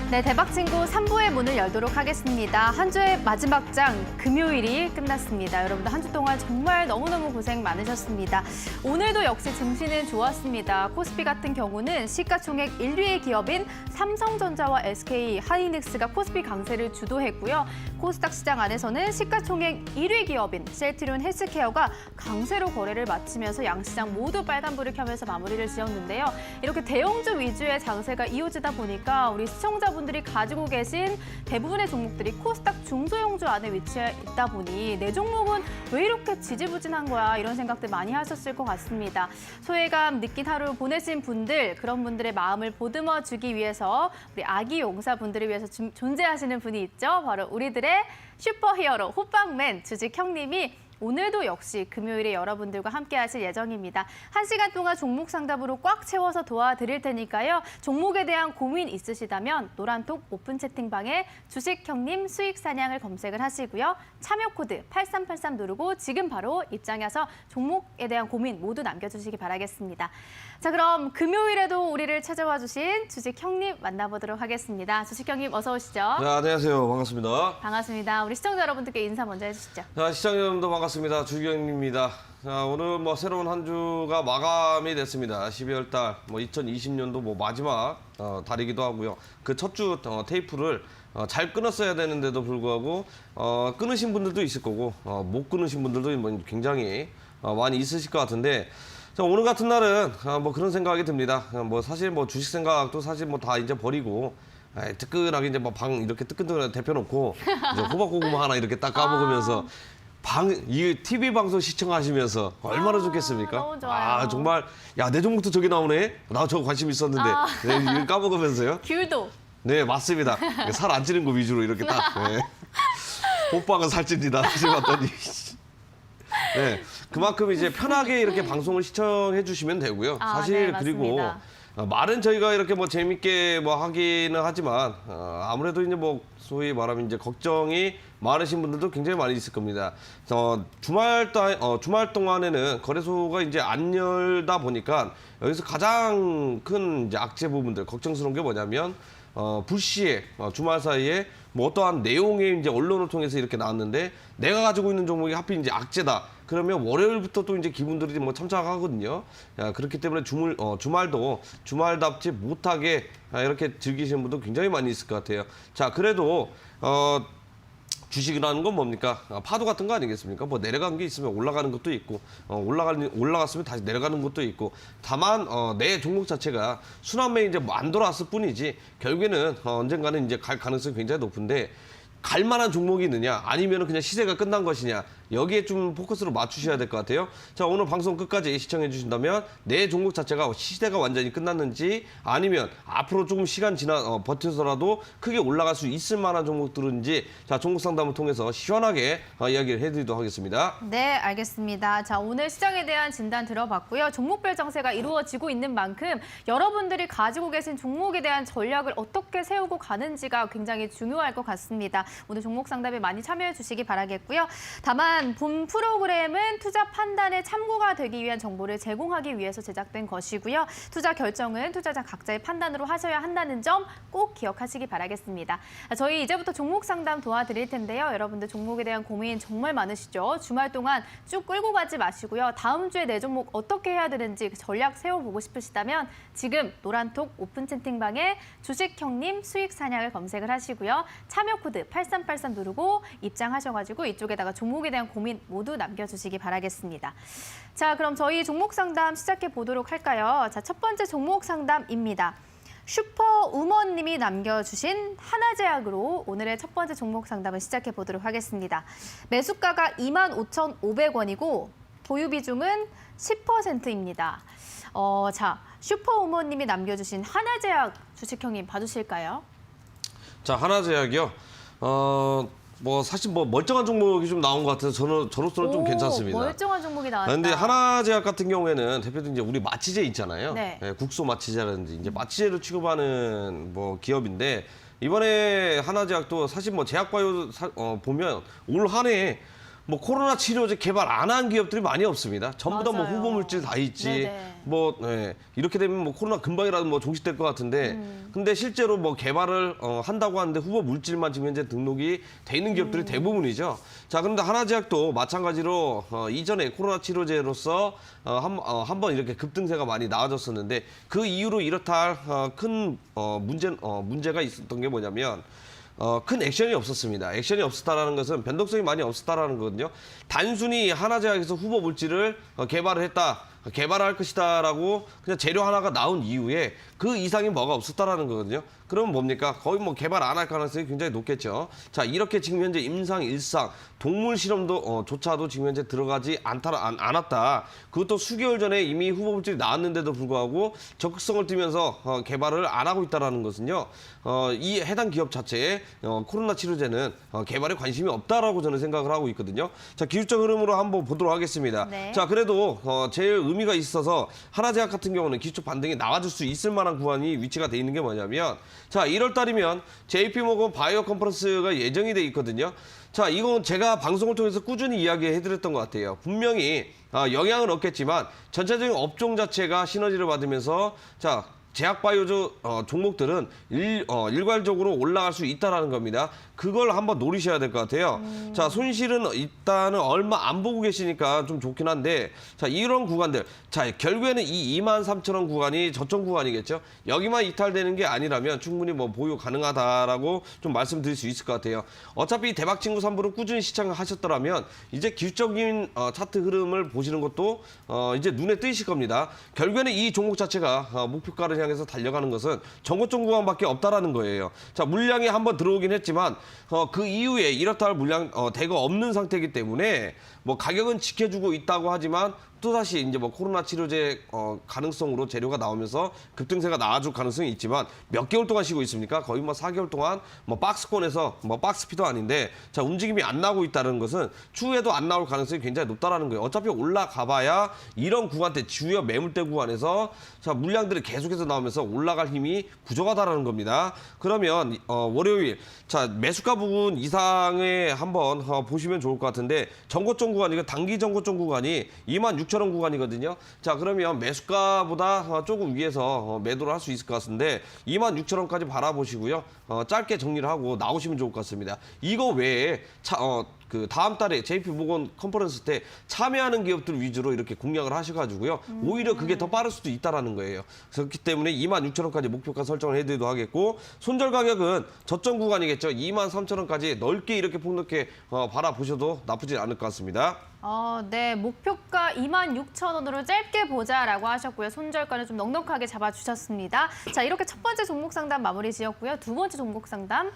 네, 대박친구 3부의 문을 열도록 하겠습니다. 한 주의 마지막 장, 금요일이 끝났습니다. 여러분들 한 주 동안 정말 너무너무 고생 많으셨습니다. 오늘도 역시 증시는 좋았습니다. 코스피 같은 경우는 시가총액 1위의 기업인 삼성전자와 SK 하이닉스가 코스피 강세를 주도했고요. 코스닥 시장 안에서는 시가총액 1위 기업인 셀트리온 헬스케어가 강세로 거래를 마치면서 양시장 모두 빨간불을 켜면서 마무리를 지었는데요. 이렇게 대형주 위주의 장세가 이어지다 보니까 우리 시청자분들이 가지고 계신 대부분의 종목들이 코스닥 중소형주 안에 위치해 있다 보니 내 종목은 왜 이렇게 지지부진한 거야 이런 생각들 많이 하셨을 것 같습니다. 소외감 느낀 하루 보내신 분들, 그런 분들의 마음을 보듬어 주기 위해서 우리 아기 용사분들을 위해서 존재하시는 분이 있죠. 바로 우리들의 슈퍼히어로 호빵맨 주식 형님이 오늘도 역시 금요일에 여러분들과 함께 하실 예정입니다. 1시간 동안 종목 상담으로 꽉 채워서 도와드릴 테니까요. 종목에 대한 고민 있으시다면 노란톡 오픈 채팅방에 주식 형님 수익 사냥을 검색을 하시고요. 참여 코드 8383 누르고 지금 바로 입장해서 종목에 대한 고민 모두 남겨주시기 바라겠습니다. 자, 그럼 금요일에도 우리를 찾아와 주신 주식 형님 만나보도록 하겠습니다. 주식 형님 어서 오시죠. 네, 안녕하세요. 반갑습니다. 반갑습니다. 우리 시청자 여러분들께 인사 먼저 해주시죠. 자, 시청자 여러분도 반갑습니다. 주경입니다. 자, 오늘 새로운 한 주가 마감이 됐습니다. 12월 달 2020년도 마지막 달이기도 하고요. 그 첫 주 테이프를 잘 끊었어야 되는데도 불구하고 끊으신 분들도 있을 거고 못 끊으신 분들도 굉장히 많이 있으실 것 같은데, 자, 오늘 같은 날은 그런 생각이 듭니다. 사실 주식 생각도 사실 다 이제 버리고 뜨끈하게 이제 방 이렇게 뜨끈뜨끈하게 데펴놓고 이제 호박고구마 하나 이렇게 딱 까먹으면서 이 TV 방송 시청하시면서 얼마나 좋겠습니까? 너무 좋아요. 정말 야, 내 종목도 저기 나오네. 나 저거 관심 있었는데 네, 이거 까먹으면서요. 귤도. 네, 맞습니다. 살 안 찌는 거 위주로 이렇게 딱. 네. 호빵은 살찐다. 다시 봤더니. 네, 그만큼 이제 편하게 이렇게 방송을 시청해 주시면 되고요. 사실 네, 그리고 말은 저희가 이렇게 재밌게 하기는 하지만 아무래도 이제 소위 말하면 이제 걱정이 많으신 분들도 굉장히 많이 있을 겁니다. 주말 동안에는 거래소가 이제 안 열다 보니까 여기서 가장 큰 이제 악재 부분들 걱정스러운 게 뭐냐면 불시에 주말 사이에 어떠한 내용의 이제 언론을 통해서 이렇게 나왔는데 내가 가지고 있는 종목이 하필 이제 악재다. 그러면 월요일부터 또 이제 기분들이 참착하거든요. 그렇기 때문에 주말도 주말답지 못하게 이렇게 즐기시는 분도 굉장히 많이 있을 것 같아요. 자, 그래도 주식이라는 건 뭡니까? 파도 같은 거 아니겠습니까? 내려간 게 있으면 올라가는 것도 있고, 올라갔으면 다시 내려가는 것도 있고, 다만, 내 종목 자체가 순환매에 이제 안 돌아왔을 뿐이지, 결국에는 언젠가는 이제 갈 가능성이 굉장히 높은데, 갈 만한 종목이 있느냐, 아니면 그냥 시세가 끝난 것이냐, 여기에 좀 포커스를 맞추셔야 될 것 같아요. 자, 오늘 방송 끝까지 시청해 주신다면 내 종목 자체가 시대가 완전히 끝났는지, 아니면 앞으로 조금 시간 버텨서라도 크게 올라갈 수 있을 만한 종목들인지, 자, 종목 상담을 통해서 시원하게 이야기를 해드리도록 하겠습니다. 네, 알겠습니다. 자, 오늘 시장에 대한 진단 들어봤고요. 종목별 정세가 이루어지고 있는 만큼 여러분들이 가지고 계신 종목에 대한 전략을 어떻게 세우고 가는지가 굉장히 중요할 것 같습니다. 오늘 종목 상담에 많이 참여해 주시기 바라겠고요. 다만 본 프로그램은 투자 판단에 참고가 되기 위한 정보를 제공하기 위해서 제작된 것이고요. 투자 결정은 투자자 각자의 판단으로 하셔야 한다는 점 꼭 기억하시기 바라겠습니다. 저희 이제부터 종목 상담 도와드릴 텐데요. 여러분들 종목에 대한 고민 정말 많으시죠? 주말 동안 쭉 끌고 가지 마시고요. 다음 주에 내 종목 어떻게 해야 되는지 전략 세워보고 싶으시다면 지금 노란톡 오픈 채팅방에 주식 형님 수익 사냥을 검색을 하시고요. 참여 코드 8383 누르고 입장하셔가지고 이쪽에다가 종목에 대한 고민 모두 남겨주시기 바라겠습니다. 자, 그럼 저희 종목 상담 시작해 보도록 할까요? 자, 첫 번째 종목 상담입니다. 슈퍼우먼님이 남겨주신 하나제약으로 오늘의 첫 번째 종목 상담을 시작해 보도록 하겠습니다. 매수가가 25,500원이고 보유 비중은 10%입니다. 자, 슈퍼우먼님이 남겨주신 하나제약 주식형님 봐주실까요? 자, 하나제약이요. 사실 멀쩡한 종목이 좀 나온 것 같아서 저로서는 좀 괜찮습니다. 멀쩡한 종목이 나왔다. 근데 하나제약 같은 경우에는 대표도 이제 우리 마취제 있잖아요. 네. 국소 마취제라든지 이제 마취제를 취급하는 기업인데, 이번에 하나제약도 사실 제약바이오 보면 올 한 해 뭐 코로나 치료제 개발 안 한 기업들이 많이 없습니다. 전부 다 뭐 맞아요. 후보 물질 다 있지. 네네. 뭐 이렇게 되면 뭐 코로나 금방이라도 뭐 종식될 것 같은데, 근데 실제로 뭐 개발을 한다고 하는데 후보 물질만 지금 현재 등록이 돼 있는 기업들이 대부분이죠. 자, 그런데 하나제약도 마찬가지로 이전에 코로나 치료제로서 한번 이렇게 급등세가 많이 나아졌었는데, 그 이후로 이렇다 할 큰 문제가 있었던 게 뭐냐면, 큰 액션이 없었습니다. 액션이 없었다라는 것은 변동성이 많이 없었다라는 거거든요. 단순히 하나제약에서 후보 물질을 개발을 했다, 개발할 것이다라고 그냥 재료 하나가 나온 이후에 그 이상이 뭐가 없었다라는 거거든요. 그러면 뭡니까? 거의 뭐 개발 안 할 가능성이 굉장히 높겠죠. 자, 이렇게 지금 현재 임상, 일상, 동물 실험도 조차도 지금 현재 들어가지 않았다. 그것도 수개월 전에 이미 후보 물질이 나왔는데도 불구하고 적극성을 띠면서 개발을 안 하고 있다라는 것은요. 이 해당 기업 자체에 코로나 치료제는 개발에 관심이 없다라고 저는 생각을 하고 있거든요. 자, 기술적 흐름으로 한번 보도록 하겠습니다. 네. 자, 그래도 제일 의미가 있어서 하나제약 같은 경우는 기술적 반등이 나와줄 수 있을 만한 구간이 위치가 돼 있는 게 뭐냐면, 자, 1월 달이면 JP모건 바이오 컨퍼런스가 예정이 돼 있거든요. 자, 이건 제가 방송을 통해서 꾸준히 이야기해드렸던 것 같아요. 분명히 영향은 없겠지만 전체적인 업종 자체가 시너지를 받으면서, 자, 제약바이오 종목들은 일괄적으로 올라갈 수 있다는 겁니다. 그걸 한번 노리셔야 될 것 같아요. 자, 손실은 일단은 얼마 안 보고 계시니까 좀 좋긴 한데, 자, 이런 구간들. 자, 결국에는 이 23,000원 구간이 저점 구간이겠죠. 여기만 이탈되는 게 아니라면 충분히 뭐 보유 가능하다라고 좀 말씀드릴 수 있을 것 같아요. 어차피 대박친구 3부를 꾸준히 시청하셨더라면 이제 기술적인 차트 흐름을 보시는 것도 이제 눈에 띄실 겁니다. 결국에는 이 종목 자체가 목표가를 향해서 달려가는 것은 전고점 구간밖에 없다라는 거예요. 자, 물량이 한번 들어오긴 했지만 그 이후에 이렇다 할 물량 대거 없는 상태이기 때문에 뭐 가격은 지켜주고 있다고 하지만 또다시 이제 뭐 코로나 치료제 가능성으로 재료가 나오면서 급등세가 나아질 가능성이 있지만 몇 개월 동안 쉬고 있습니까? 거의 뭐 4개월 동안 뭐 박스권에서 뭐 박스피도 아닌데, 자, 움직임이 안 나오고 있다는 것은 추후에도 안 나올 가능성이 굉장히 높다라는 거예요. 어차피 올라가봐야 이런 구간대 주요 매물대 구간에서 자, 물량들이 계속해서 나오면서 올라갈 힘이 부족하다라는 겁니다. 그러면 월요일, 자, 매수가 부분 이상에 한번 보시면 좋을 것 같은데, 전고점 구간, 이거 단기 전고점 구간이 26,000원 구간이거든요. 자, 그러면 매수가보다 조금 위에서 매도를 할 수 있을 것 같은데 26,000원까지 바라보시고요. 짧게 정리를 하고 나오시면 좋을 것 같습니다. 이거 외에 그 다음 달에 JP모건 컨퍼런스 때 참여하는 기업들 위주로 이렇게 공략을 하셔가지고요. 오히려 그게 더 빠를 수도 있다라는 거예요. 그렇기 때문에 26,000원까지 목표가 설정을 해드리도록 하겠고, 손절 가격은 저점 구간이겠죠. 23,000원까지 넓게 이렇게 폭넓게 바라보셔도 나쁘지 않을 것 같습니다. 네, 목표가 26,000원으로 짧게 보자라고 하셨고요. 손절가는 좀 넉넉하게 잡아주셨습니다. 자, 이렇게 첫 번째 종목 상담 마무리 지었고요. 두 번째 종목 상담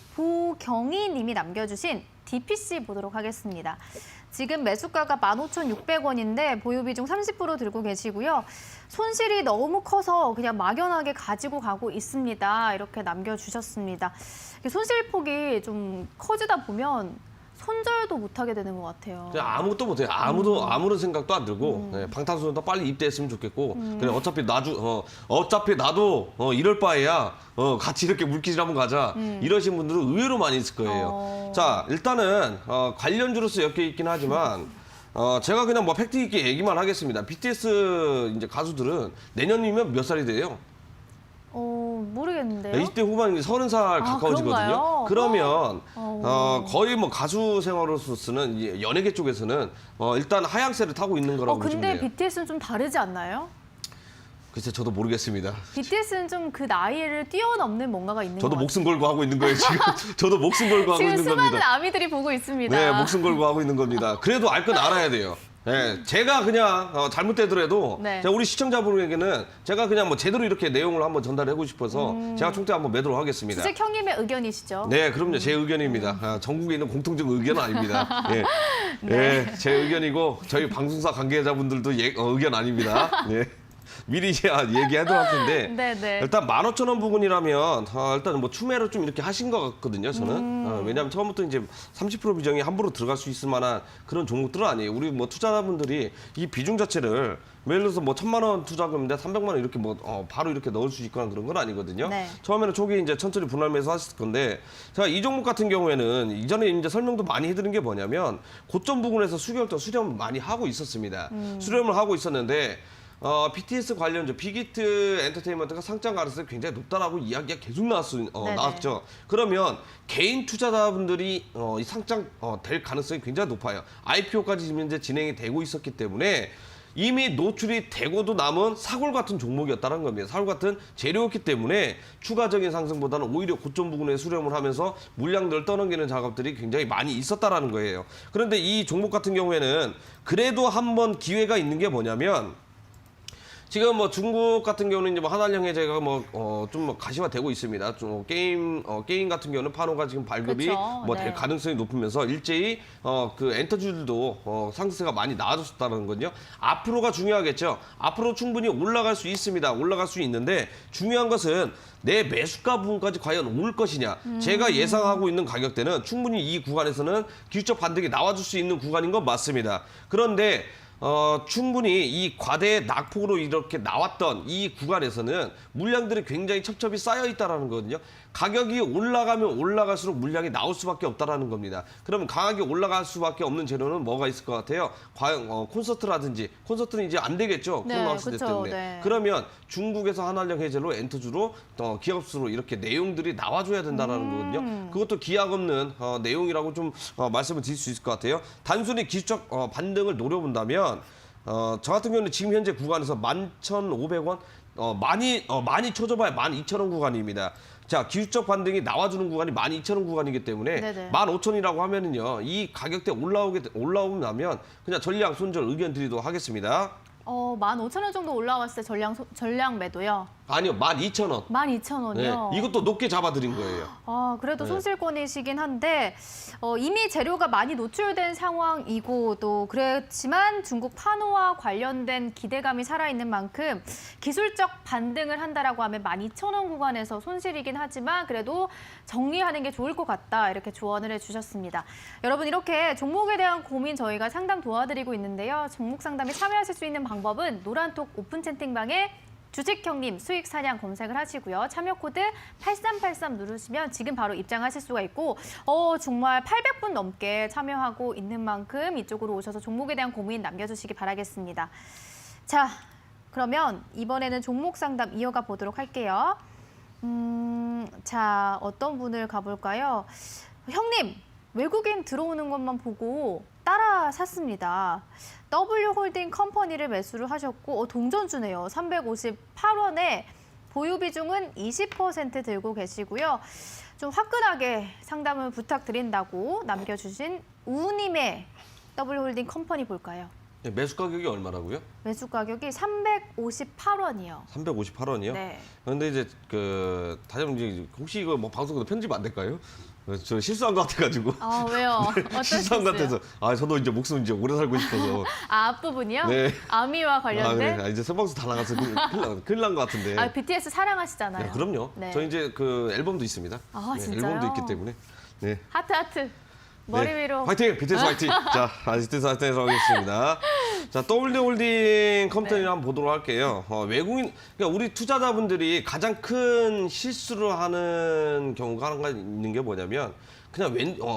보경희 님이 남겨주신 DPC 보도록 하겠습니다. 지금 매수가가 15,600원인데 보유 비중 30% 들고 계시고요. 손실이 너무 커서 그냥 막연하게 가지고 가고 있습니다. 이렇게 남겨주셨습니다. 손실폭이 좀 커지다 보면 손절도 못하게 되는 것 같아요. 그냥 아무것도 못해요. 아무런 생각도 안 들고 방탄소년단 빨리 입대했으면 좋겠고, 그래 어차피 나도 이럴 바에야 같이 이렇게 물기질 한번 가자, 이러신 분들은 의외로 많이 있을 거예요. 자, 일단은 관련주로서 엮여 있긴 하지만 제가 그냥 뭐 팩트 있게 얘기만 하겠습니다. BTS 이제 가수들은 내년이면 몇 살이 돼요? 모르겠는데요. 20대 후반 30살 가까워지거든요. 그런가요? 그러면 거의 뭐 가수 생활로서는 이제 연예계 쪽에서는 일단 하향세를 타고 있는 거라고 보시면 근데 돼요. BTS는 좀 다르지 않나요? 글쎄, 저도 모르겠습니다. BTS는 좀 그 나이를 뛰어넘는 뭔가가 있는 것 저도 같아요. 목숨 걸고 하고 있는 거예요, 지금. 저도 목숨 걸고 하고 지금 있는 수많은 겁니다. 아미들이 보고 있습니다. 네, 목숨 걸고 하고 있는 겁니다. 그래도 알 건 알아야 돼요. 네, 제가 그냥 잘못되더라도 네. 제가 우리 시청자분에게는 제가 그냥 뭐 제대로 이렇게 내용을 한번 전달하고 싶어서 제가 총대 한번 매도록 하겠습니다. 주식 형님의 의견이시죠? 네, 그럼요. 제 의견입니다. 전국에 있는 공통적 의견은 아닙니다. 예. 네, 제 의견이고 저희 방송사 관계자분들도 의견 아닙니다. 예. 미리 얘기하도록 할 텐데 네네. 일단 15,000원 부근이라면 일단 뭐 추매로 좀 이렇게 하신 것 같거든요. 저는 왜냐하면 처음부터 이제 30% 비중이 함부로 들어갈 수 있을 만한 그런 종목들은 아니에요. 우리 뭐 투자자분들이 이 비중 자체를 예를 들어서 뭐 1,000만 원 투자금인데 300만 원 이렇게 뭐 바로 이렇게 넣을 수 있거나 그런 건 아니거든요. 네. 처음에는 초기에 이제 천천히 분할매수 하실 건데 제가 이 종목 같은 경우에는 이전에 이제 설명도 많이 해드린 게 뭐냐면 고점 부근에서 수렴 많이 하고 있었습니다. 수렴을 하고 있었는데 BTS 관련주 빅히트 엔터테인먼트가 상장 가능성이 굉장히 높다라고 이야기가 계속 나왔죠. 그러면 개인 투자자분들이 이 상장 될 가능성이 굉장히 높아요. IPO까지 지금 이제 진행이 되고 있었기 때문에 이미 노출이 되고도 남은 사골 같은 종목이었다는 겁니다. 사골 같은 재료였기 때문에 추가적인 상승보다는 오히려 고점 부근에 수렴을 하면서 물량들을 떠넘기는 작업들이 굉장히 많이 있었다라는 거예요. 그런데 이 종목 같은 경우에는 그래도 한번 기회가 있는 게 뭐냐면 지금 뭐 중국 같은 경우는 이제 뭐 한한령 해제가 좀 가시화되고 있습니다. 좀 게임 같은 경우는 판호가 지금 발급이 그쵸, 될 네. 가능성이 높으면서 일제히 그 엔터주들도 상승세가 많이 나아졌다는 건요. 앞으로가 중요하겠죠. 앞으로 충분히 올라갈 수 있습니다. 올라갈 수 있는데 중요한 것은 내 매수가 부분까지 과연 올 것이냐. 제가 예상하고 있는 가격대는 충분히 이 구간에서는 기술적 반등이 나와줄 수 있는 구간인 건 맞습니다. 그런데 충분히 이 과대 낙폭으로 이렇게 나왔던 이 구간에서는 물량들이 굉장히 첩첩이 쌓여 있다라는 거거든요. 가격이 올라가면 올라갈수록 물량이 나올 수밖에 없다라는 겁니다. 그러면 강하게 올라갈 수밖에 없는 재료는 뭐가 있을 것 같아요? 과연 콘서트라든지 콘서트는 이제 안 되겠죠. 네, 코로나 시대 그쵸, 때문에. 네. 그러면 중국에서 한한령 해제로 엔터주로 기업수로 이렇게 내용들이 나와줘야 된다라는 거거든요. 그것도 기약 없는 내용이라고 좀 말씀을 드릴 수 있을 것 같아요. 단순히 기술적 반등을 노려본다면 저 같은 경우는 지금 현재 구간에서 11,500원 많이 쳐줘봐야 12,000원 구간입니다. 자, 기술적 반등이 나와주는 구간이 12,000원 구간이기 때문에 네네. 15,000원이라고 하면은요, 이 가격대 올라오고 나면 그냥 전량 손절 의견 드리도록 하겠습니다. 15,000원 정도 올라왔을 때 전량 매도요. 아니요, 12,000원. 12,000원이요. 네, 이것도 높게 잡아드린 거예요. 그래도 네. 손실권이시긴 한데 이미 재료가 많이 노출된 상황이고 또 그렇지만 중국 판호와 관련된 기대감이 살아있는 만큼 기술적 반등을 한다라고 하면 12,000원 구간에서 손실이긴 하지만 그래도 정리하는 게 좋을 것 같다 이렇게 조언을 해주셨습니다. 여러분 이렇게 종목에 대한 고민 저희가 상담 도와드리고 있는데요. 종목 상담에 참여하실 수 있는 방법은 노란톡 오픈 채팅방에 주식형님 수익 사냥 검색을 하시고요. 참여 코드 8383 누르시면 지금 바로 입장하실 수가 있고 정말 800분 넘게 참여하고 있는 만큼 이쪽으로 오셔서 종목에 대한 고민 남겨주시기 바라겠습니다. 자, 그러면 이번에는 종목 상담 이어가 보도록 할게요. 자, 어떤 분을 가볼까요? 형님, 외국인 들어오는 것만 보고 따라 샀습니다. W홀딩 컴퍼니를 매수를 하셨고 동전주네요. 358원에 보유 비중은 20% 들고 계시고요. 좀 화끈하게 상담을 부탁드린다고 남겨주신 우님의 W홀딩 컴퍼니 볼까요? 네, 매수 가격이 얼마라고요? 매수 가격이 358원이요. 358원이요? 네. 그런데 이제 다시 한번 이제 혹시 이거 뭐 방송에서 편집 안 될까요? 저 실수한 것 같아가지고. 왜요? 어떤 실수한 것 같아서. 저도 이제 목숨 이제 오래 살고 싶어서. 앞부분이요? 네. 아미와 관련된? 이제 생방송 다 나가서 큰일 난 것 같은데. BTS 사랑하시잖아요. 네, 그럼요. 네. 저 이제 앨범도 있습니다. 네, 진짜요? 앨범도 있기 때문에. 네. 하트. 머리 네. 위로. 화이팅! BTS 화이팅! 자, BTS 화이팅해서 하겠습니다. 자, W홀딩 컴퍼니를 한번 보도록 할게요. 그러니까 우리 투자자분들이 가장 큰 실수를 하는 경우가 하나가 있는 게 뭐냐면 그냥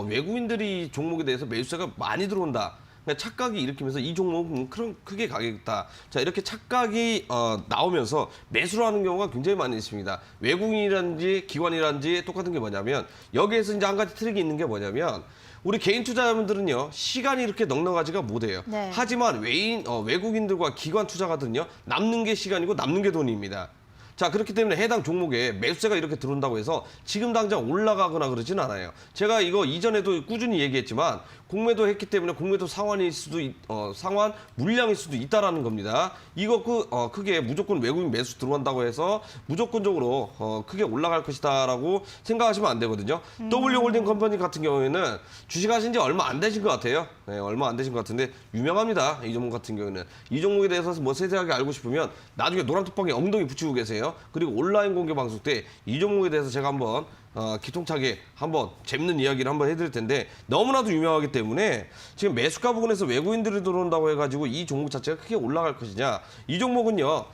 외국인들이 종목에 대해서 매수세가 많이 들어온다. 그냥 착각이 일으키면서 이 종목은 크게 가겠다. 자, 이렇게 착각이 나오면서 매수를 하는 경우가 굉장히 많이 있습니다. 외국인이라든지 기관이라든지 똑같은 게 뭐냐면 여기에서 이제 한 가지 트릭이 있는 게 뭐냐면 우리 개인 투자자분들은요 시간이 이렇게 넉넉하지가 못해요. 네. 하지만 외국인들과 기관 투자가들은요 남는 게 시간이고 남는 게 돈입니다. 자, 그렇기 때문에 해당 종목에 매수세가 이렇게 들어온다고 해서 지금 당장 올라가거나 그러진 않아요. 제가 이거 이전에도 꾸준히 얘기했지만 공매도 했기 때문에 공매도 상환일 수도 상환 물량일 수도 있다라는 겁니다. 이거 크게 무조건 외국인 매수 들어온다고 해서 무조건적으로 크게 올라갈 것이다라고 생각하시면 안 되거든요. W홀딩 컴퍼니 같은 경우에는 주식하신 지 얼마 안 되신 것 같아요. 네, 얼마 안 되신 것 같은데 유명합니다. 이 종목 같은 경우에는 이 종목에 대해서 뭐 세세하게 알고 싶으면 나중에 노란톡방에 엉덩이 붙이고 계세요. 그리고 온라인 공개 방송 때 이 종목에 대해서 제가 한번 기통차게 한번 재밌는 이야기를 한번 해드릴 텐데 너무나도 유명하기 때문에 지금 매수가 부근에서 외국인들이 들어온다고 해가지고 이 종목 자체가 크게 올라갈 것이냐, 이 종목은요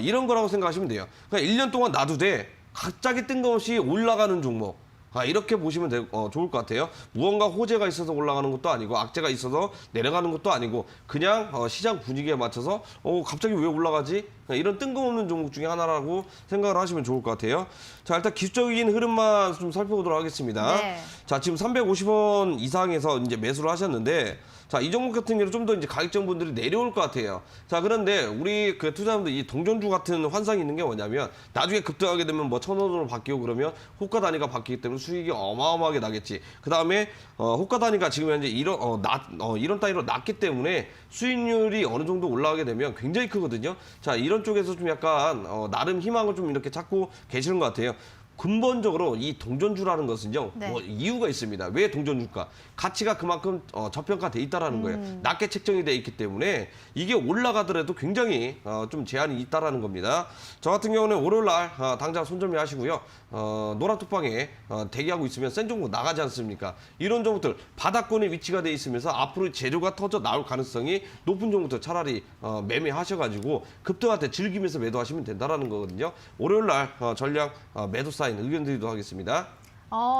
이런 거라고 생각하시면 돼요. 그러니까 1년 동안 놔두되 갑자기 뜬금없이 올라가는 종목, 이렇게 보시면 좋을 것 같아요. 무언가 호재가 있어서 올라가는 것도 아니고 악재가 있어서 내려가는 것도 아니고 그냥 시장 분위기에 맞춰서 갑자기 왜 올라가지? 이런 뜬금없는 종목 중에 하나라고 생각을 하시면 좋을 것 같아요. 자, 일단 기술적인 흐름만 좀 살펴보도록 하겠습니다. 네. 자, 지금 350원 이상에서 이제 매수를 하셨는데, 자, 이 종목 같은 경우는 좀 더 이제 가격적 분들이 내려올 것 같아요. 자, 그런데 우리 그 투자자분들 이 동전주 같은 환상이 있는 게 뭐냐면 나중에 급등하게 되면 뭐 1,000원으로 바뀌고 그러면 호가 단위가 바뀌기 때문에 수익이 어마어마하게 나겠지. 그 다음에 호가 단위가 지금 현재 이런 단위로 낮기 때문에 수익률이 어느 정도 올라가게 되면 굉장히 크거든요. 자, 이런 쪽에서 좀 약간 나름 희망을 좀 이렇게 찾고 계시는 것 같아요. 근본적으로 이 동전주라는 것은요, 네. 뭐 이유가 있습니다. 왜 동전주가? 가치가 그만큼 저평가돼 있다라는 거예요. 낮게 책정이 돼 있기 때문에 이게 올라가더라도 굉장히 좀 제한이 있다라는 겁니다. 저 같은 경우는 월요일 날 당장 손절매하시고요. 노란톡방에 대기하고 있으면 센 종목 나가지 않습니까? 이런 종목들 바닥권에 위치가 돼 있으면서 앞으로 재료가 터져 나올 가능성이 높은 종목들 차라리 매매하셔가지고 급등할 때 즐기면서 매도하시면 된다라는 거거든요. 월요일 날 전량 매도 사인 의견 드리도록 하겠습니다.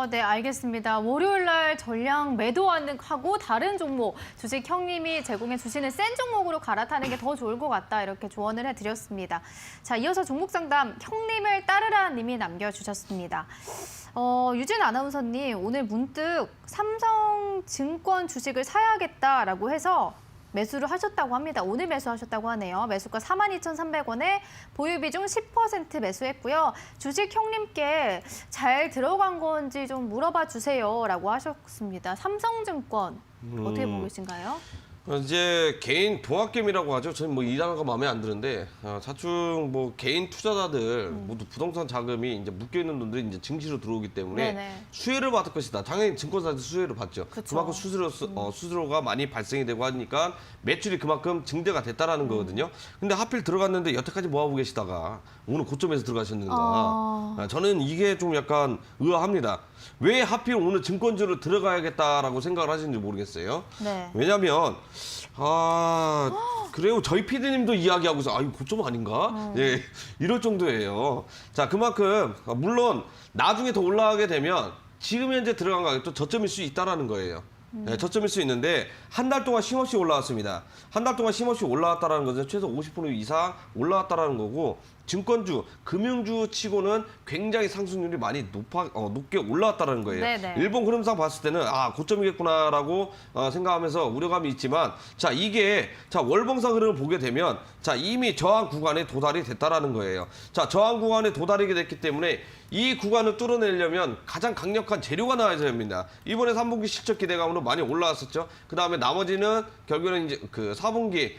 네, 알겠습니다. 월요일 날 전량 매도하고 다른 종목, 주식 형님이 제공해 주시는 센 종목으로 갈아타는 게 더 좋을 것 같다, 이렇게 조언을 해드렸습니다. 자, 이어서 종목 상담 형님을 따르라 님이 남겨주셨습니다. 유진 아나운서님, 오늘 문득 삼성증권 주식을 사야겠다라고 해서 매수를 하셨다고 합니다. 오늘 매수하셨다고 하네요. 매수가 42,300원에 보유 비중 10% 매수했고요. 주식 형님께 잘 들어간 건지 좀 물어봐 주세요라고 하셨습니다. 삼성증권 어떻게 보고 계신가요? 이제 개인 동학개미라고 하죠. 저는 뭐 이 단어가 마음에 안 드는데 차츰 뭐 개인 투자자들 모두 부동산 자금이 이제 묶여 있는 돈들이 이제 증시로 들어오기 때문에 네네. 수혜를 받을 것이다. 당연히 증권사들 수혜를 받죠. 그쵸. 그만큼 수수료가 많이 발생이 되고 하니까 매출이 그만큼 증대가 됐다라는 거거든요. 근데 하필 들어갔는데 여태까지 뭐하고 계시다가 오늘 고점에서 들어가셨는가? 저는 이게 좀 약간 의아합니다. 왜 하필 오늘 증권주로 들어가야겠다라고 생각을 하시는지 모르겠어요. 네. 왜냐면 그래요. 저희 PD님도 이야기하고서 이거 고점 아닌가? 예, 이럴 정도예요. 자, 그만큼 물론 나중에 더 올라가게 되면 지금 현재 들어간 가격도 저점일 수 있다라는 거예요. 네, 저점일 수 있는데 한 달 동안 쉼없이 올라왔습니다. 한 달 동안 쉼없이 올라왔다라는 것은 최소 50% 이상 올라왔다라는 거고, 증권주, 금융주 치고는 굉장히 상승률이 많이 높게 올라왔다는 거예요. 네네. 일본 흐름상 봤을 때는 고점이겠구나라고 생각하면서 우려감이 있지만, 자, 이게 월봉상 흐름을 보게 되면 이미 저항 구간에 도달이 됐다라는 거예요. 자, 저항 구간에 도달하게 됐기 때문에 이 구간을 뚫어내려면 가장 강력한 재료가 나와야 됩니다. 이번에 3분기 실적 기대감으로 많이 올라왔었죠. 그 다음에 나머지는 결국에는 이제 그 4분기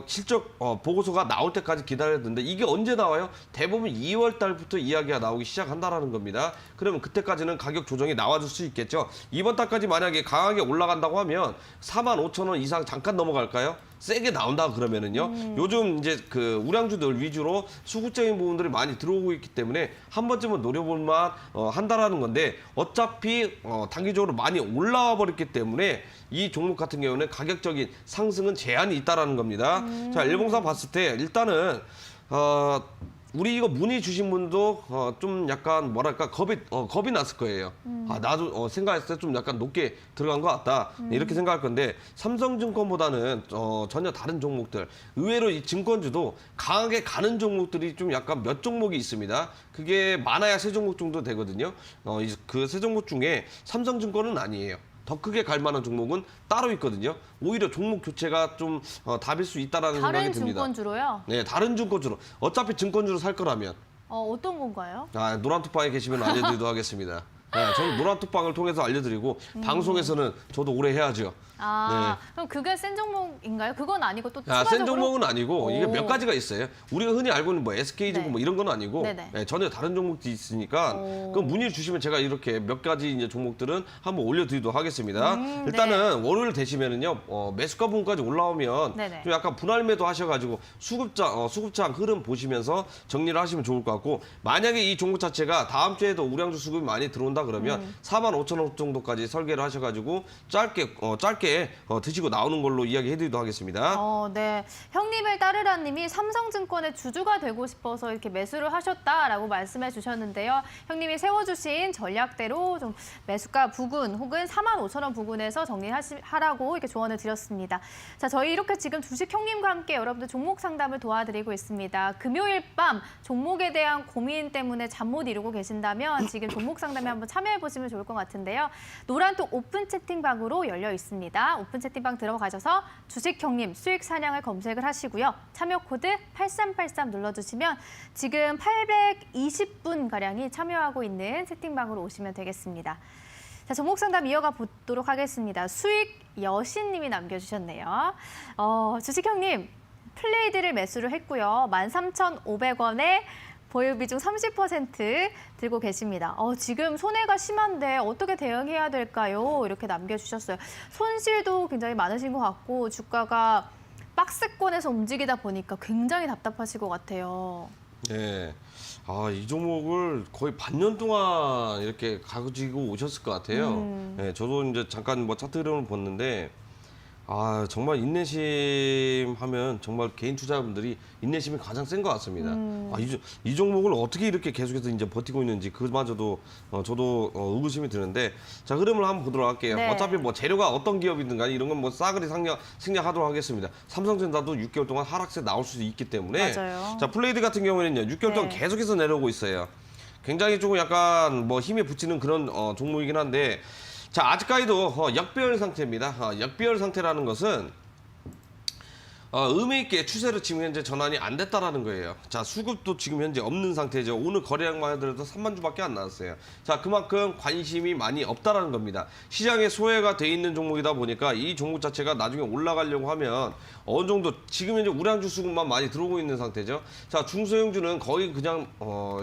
실적 보고서가 나올 때까지 기다렸는데 이게 언제 나와요? 대부분 2월 달부터 이야기가 나오기 시작한다라는 겁니다. 그러면 그때까지는 가격 조정이 나와줄 수 있겠죠. 이번 달까지 만약에 강하게 올라간다고 하면 45,000원 이상 잠깐 넘어갈까요? 세게 나온다 그러면은요. 요즘 이제 그 우량주들 위주로 수급적인 부분들이 많이 들어오고 있기 때문에 한 번쯤은 노려볼만 한다라는 건데, 어차피 단기적으로 많이 올라와 버렸기 때문에 이 종목 같은 경우는 가격적인 상승은 제한이 있다라는 겁니다. 자, 일봉상 봤을 때 일단은 우리 이거 문의 주신 분도 좀 약간 뭐랄까 겁이 났을 거예요. 나도 생각했을 때 좀 약간 높게 들어간 것 같다. 이렇게 생각할 건데, 삼성증권보다는 전혀 다른 종목들, 의외로 이 증권주도 강하게 가는 종목들이 좀 약간 몇 종목이 있습니다. 그게 많아야 3종목 정도 되거든요. 그 3종목 중에 삼성증권은 아니에요. 더 크게 갈 만한 종목은 따로 있거든요. 오히려 종목 교체가 좀 답일 수 있다라는 생각이 다른 듭니다. 증권주로요? 네, 다른 증권주로. 어차피 증권주로 살 거라면 어떤 건가요? 노란 톡방에 계시면 알려드리도록 하겠습니다. 네, 저는 노란 톡방을 통해서 알려드리고 방송에서는 저도 오래 해야죠. 그럼 그게 센 종목인가요? 그건 아니고 또 센 추가적으로? 종목은 아니고 이게 몇 오. 가지가 있어요. 우리가 흔히 알고 있는 뭐 SK증권 네. 뭐 이런 건 아니고 네네. 전혀 다른 종목도 있으니까 그 문의 주시면 제가 이렇게 몇 가지 이제 종목들은 한번 올려드리도록 하겠습니다. 일단은 월요일 되시면은요 매수가 부분까지 올라오면 네네. 좀 약간 분할 매도 하셔가지고 수급장 흐름 보시면서 정리를 하시면 좋을 것 같고 만약에 이 종목 자체가 다음 주에도 우량주 수급이 많이 들어온다 그러면 45,000원 정도까지 설계를 하셔가지고 짧게 드시고 나오는 걸로 이야기해드리도록 하겠습니다. 네. 형님을 따르라님이 삼성증권의 주주가 되고 싶어서 이렇게 매수를 하셨다라고 말씀해 주셨는데요. 형님이 세워주신 전략대로 좀 매수가 부근 혹은 45,000원 부근에서 정리하라고 이렇게 조언을 드렸습니다. 자, 저희 이렇게 지금 주식 형님과 함께 여러분들 종목 상담을 도와드리고 있습니다. 금요일 밤 종목에 대한 고민 때문에 잠 못 이루고 계신다면 지금 종목 상담에 한번 참여해 보시면 좋을 것 같은데요. 노란톡 오픈 채팅방으로 열려 있습니다. 오픈 채팅방 들어가셔서 주식 형님 수익 사냥을 검색을 하시고요. 참여 코드 8383 눌러주시면 지금 820분 가량이 참여하고 있는 채팅방으로 오시면 되겠습니다. 자, 종목 상담 이어가 보도록 하겠습니다. 수익 여신님이 남겨주셨네요. 주식 형님 플레이드를 매수를 했고요. 13,500원에 보유 비중 30% 들고 계십니다. 지금 손해가 심한데 어떻게 대응해야 될까요? 이렇게 남겨주셨어요. 손실도 굉장히 많으신 것 같고 주가가 박스권에서 움직이다 보니까 굉장히 답답하실 것 같아요. 네. 이 종목을 거의 반년 동안 이렇게 가지고 오셨을 것 같아요. 네, 저도 이제 잠깐 뭐 차트 흐름을 봤는데 정말 인내심 하면 정말 개인 투자자분들이 인내심이 가장 센 것 같습니다. 이 종목을 어떻게 이렇게 계속해서 이제 버티고 있는지 그마저도 저도 의구심이 드는데 자 흐름을 한번 보도록 할게요. 네. 어차피 뭐 재료가 어떤 기업이든 간에 이런 건 뭐 싸그리 생략하도록 하겠습니다. 삼성전자도 6개월 동안 하락세 나올 수 있기 때문에 맞아요. 자 플레이드 같은 경우에는요 6개월 동안 네. 계속해서 내려오고 있어요. 굉장히 조금 약간 뭐 힘에 붙이는 그런 종목이긴 한데 자, 아직까지도 역배열 상태입니다. 역배열 상태라는 것은 의미 있게 추세로 지금 현재 전환이 안 됐다라는 거예요. 자, 수급도 지금 현재 없는 상태죠. 오늘 거래량만 하더라도 3만 주밖에 안 나왔어요. 자, 그만큼 관심이 많이 없다라는 겁니다. 시장에 소외가 돼 있는 종목이다 보니까 이 종목 자체가 나중에 올라가려고 하면 어느 정도 지금 현재 우량주 수급만 많이 들어오고 있는 상태죠. 자, 중소형주는 거의 그냥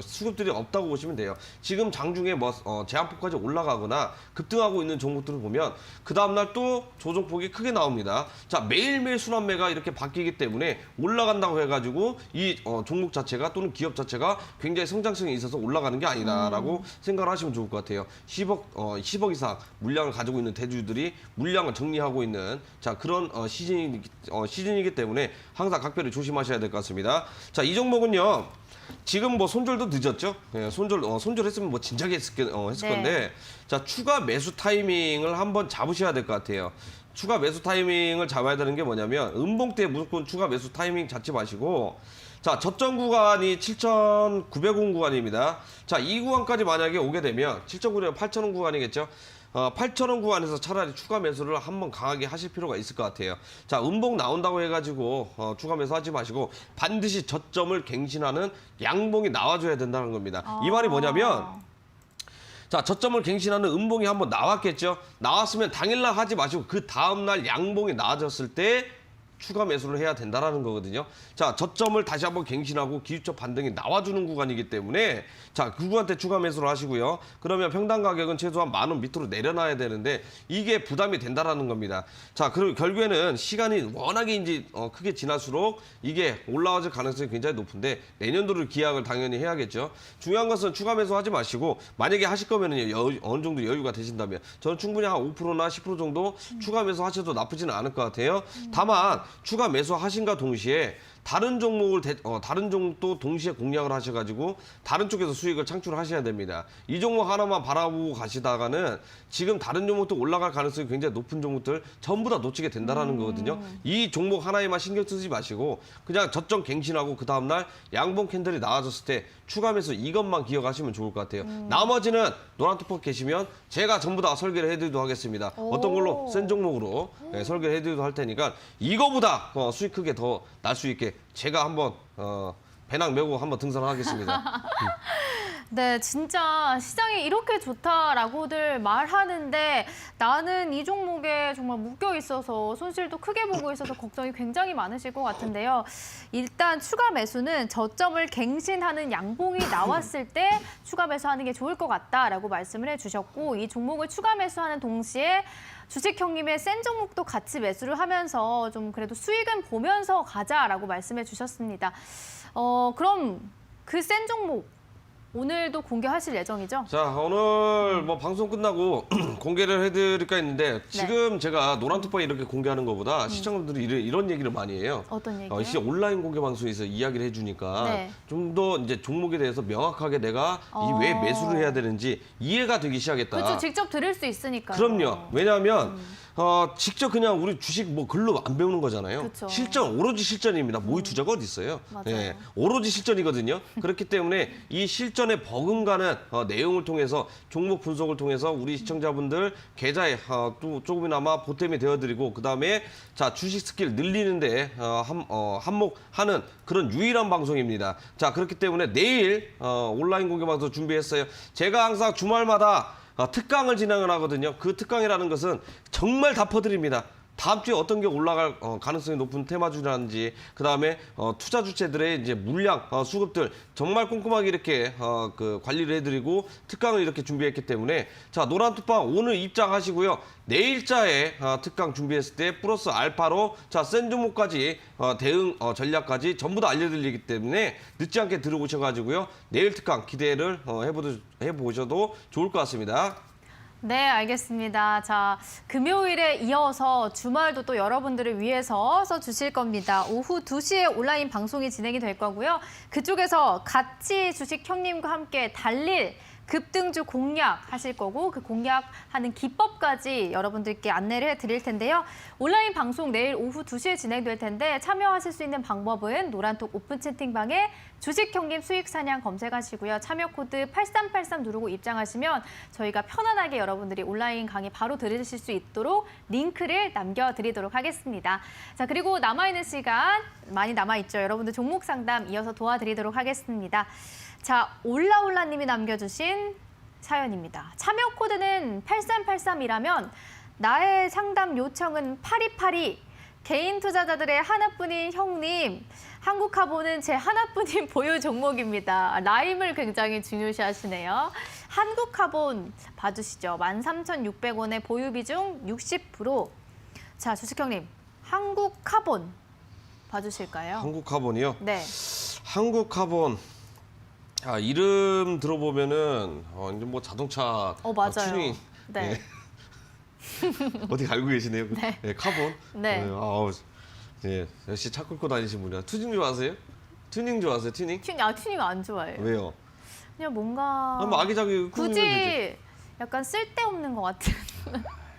수급들이 없다고 보시면 돼요. 지금 장중에 뭐 제한폭까지 올라가거나 급등하고 있는 종목들을 보면 그 다음날 또 조정폭이 크게 나옵니다. 자, 매일매일 순환매가 이렇게 바뀌기 때문에 올라간다고 해가지고 이 종목 자체가 또는 기업 자체가 굉장히 성장성이 있어서 올라가는 게 아니다라고 생각을 하시면 좋을 것 같아요. 10억 이상 물량을 가지고 있는 대주주들이 물량을 정리하고 있는 자 그런 시즌이기 때문에 항상 각별히 조심하셔야 될 것 같습니다. 자, 이 종목은요. 지금 뭐 손절도 늦었죠. 예, 손절했으면 뭐 진작에 했을 네. 건데 자 추가 매수 타이밍을 한번 잡으셔야 될 것 같아요. 추가 매수 타이밍을 잡아야 되는 게 뭐냐면 음봉 때 무조건 추가 매수 타이밍 잡지 마시고 자 저점 구간이 7,900원 구간입니다. 자 이 구간까지 만약에 오게 되면 7,900원 8,000원 구간이겠죠. 8,000원 구간에서 차라리 추가 매수를 한번 강하게 하실 필요가 있을 것 같아요. 자, 음봉 나온다고 해가지고 추가 매수 하지 마시고 반드시 저점을 갱신하는 양봉이 나와줘야 된다는 겁니다. 이 말이 뭐냐면 자, 저점을 갱신하는 음봉이 한번 나왔겠죠. 나왔으면 당일날 하지 마시고 그 다음날 양봉이 나와졌을 때 추가 매수를 해야 된다라는 거거든요. 자, 저점을 다시 한번 갱신하고 기술적 반등이 나와주는 구간이기 때문에 자, 그 구간 때 추가 매수를 하시고요. 그러면 평당 가격은 최소한 10,000원 밑으로 내려놔야 되는데 이게 부담이 된다라는 겁니다. 자, 그리고 결국에는 시간이 워낙에 이제 크게 지날수록 이게 올라와질 가능성이 굉장히 높은데 내년도를 기약을 당연히 해야겠죠. 중요한 것은 추가 매수하지 마시고 만약에 하실 거면은 어느 정도 여유가 되신다면 저는 충분히 한 5%나 10% 정도 추가 매수 하셔도 나쁘지는 않을 것 같아요. 다만 추가 매수하신과 동시에 다른 종목도 동시에 공략을 하셔가지고 다른 쪽에서 수익을 창출하셔야 됩니다. 이 종목 하나만 바라보고 가시다가는 지금 다른 종목도 올라갈 가능성이 굉장히 높은 종목들 전부 다 놓치게 된다라는 거거든요. 이 종목 하나에만 신경 쓰지 마시고 그냥 저점 갱신하고 그 다음날 양봉 캔들이 나와줬을 때 추가 매수 이것만 기억하시면 좋을 것 같아요. 나머지는 노란투퍼 계시면 제가 전부 다 설계를 해드리도록 하겠습니다. 어떤 걸로 센 종목으로 설계를 해드리도록 할 테니까 이거보다 수익 크게 더 날 수 있게 제가 한번 배낭 메고 한번 등산하겠습니다. 네, 진짜 시장이 이렇게 좋다라고들 말하는데 나는 이 종목에 정말 묶여 있어서 손실도 크게 보고 있어서 걱정이 굉장히 많으실 것 같은데요. 일단 추가 매수는 저점을 갱신하는 양봉이 나왔을 때 추가 매수하는 게 좋을 것 같다라고 말씀을 해주셨고 이 종목을 추가 매수하는 동시에 주식 형님의 센 종목도 같이 매수를 하면서 좀 그래도 수익은 보면서 가자라고 말씀해 주셨습니다. 그럼 그 센 종목 오늘도 공개하실 예정이죠? 자, 오늘 뭐 방송 끝나고 공개를 해드릴까 했는데 지금 제가 노란톡방에 이렇게 공개하는 것보다 시청자분들이 이런 얘기를 많이 해요. 어떤 얘기요? 진짜 온라인 공개 방송에서 이야기를 해주니까 네. 좀 더 이제 종목에 대해서 명확하게 내가 이 왜 매수를 해야 되는지 이해가 되기 시작했다. 그렇죠. 직접 들을 수 있으니까요. 그럼요. 왜냐하면 직접 그냥 우리 주식 뭐 글로 안 배우는 거잖아요. 그쵸. 실전, 오로지 실전입니다. 모의 투자가 어디 있어요? 맞아요. 오로지 실전이거든요. 그렇기 때문에 이 실전에 버금가는 내용을 통해서 종목 분석을 통해서 우리 시청자분들 계좌에 또 조금이나마 보탬이 되어드리고 그다음에 자 주식 스킬 늘리는데 한몫하는 그런 유일한 방송입니다. 자 그렇기 때문에 내일 온라인 공개 방송 준비했어요. 제가 항상 주말마다 특강을 진행을 하거든요. 그 특강이라는 것은 정말 다 퍼드립니다. 다음 주에 어떤 게 올라갈 가능성이 높은 테마주라든지 그다음에 투자 주체들의 이제 물량 수급들 정말 꼼꼼하게 이렇게 그 관리를 해드리고 특강을 이렇게 준비했기 때문에 자 노란투방 오늘 입장하시고요. 내일자에 특강 준비했을 때 플러스 알파로 자 센 종목까지 대응 전략까지 전부 다 알려드리기 때문에 늦지 않게 들어오셔가지고요. 내일 특강 기대를 해보셔도 좋을 것 같습니다. 네, 알겠습니다. 자, 금요일에 이어서 주말도 또 여러분들을 위해서 써주실 겁니다. 오후 2시에 온라인 방송이 진행이 될 거고요. 그쪽에서 같이 주식 형님과 함께 달릴 급등주 공략하실 거고 그 공략하는 기법까지 여러분들께 안내를 해드릴 텐데요. 온라인 방송 내일 오후 2시에 진행될 텐데 참여하실 수 있는 방법은 노란톡 오픈 채팅방에 주식 형님 수익 사냥 검색하시고요. 참여 코드 8383 누르고 입장하시면 저희가 편안하게 여러분들이 온라인 강의 바로 들으실 수 있도록 링크를 남겨드리도록 하겠습니다. 자, 그리고 남아있는 시간 많이 남아있죠. 여러분들 종목 상담 이어서 도와드리도록 하겠습니다. 자, 올라올라님이 남겨주신 사연입니다. 참여 코드는 8383이라면 나의 상담 요청은 8282. 개인 투자자들의 하나뿐인 형님, 한국화보는 제 하나뿐인 보유 종목입니다. 라임을 굉장히 중요시 하시네요. 한국화본 봐주시죠. 13,600원의 보유 비중 60%. 자, 주식 형님, 한국화본 봐주실까요? 한국카본이요? 네. 한국카본. 이름 들어보면은 이제 뭐 자동차 맞아요. 튜닝 네. 예. 어디 알고 계시네요. 네. 예, 카본. 네. 예, 역시 차 끌고 다니신 분이야. 튜닝 좋아하세요? 튜닝 좋아하세요? 튜닝? 튜닝 안 좋아해요. 왜요? 그냥 뭔가 뭐 아기자기 꾸미면 되지. 굳이 약간 쓸데없는 것 같은.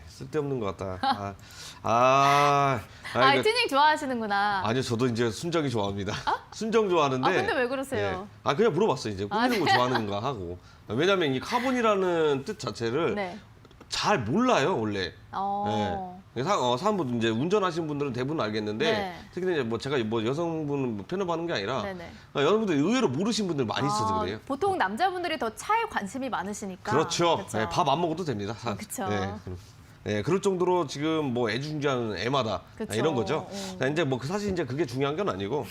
쓸데없는 것 같다. 튜닝 좋아하시는구나. 아니요, 저도 이제 순정이 좋아합니다. 순정 좋아하는데. 근데 왜 그러세요? 그냥 물어봤어요. 이제 꾸미는 거 좋아하는가 하고. 왜냐면 이 카본이라는 뜻 자체를 네. 잘 몰라요, 원래. 네. 사람분 이제 운전하시는 분들은 대부분 알겠는데 네. 특히 이제 뭐 제가 뭐 여성분 편협하는 게 아니라 네네. 여러분들 의외로 모르신 분들 많이 있어서 그래요. 보통 남자분들이 더 차에 관심이 많으시니까. 그렇죠. 네, 밥 안 먹어도 됩니다. 그렇죠. 네, 그럴 정도로 지금 뭐 애중지하는 애마다 그쵸. 이런 거죠. 이제 뭐 사실 이제 그게 중요한 건 아니고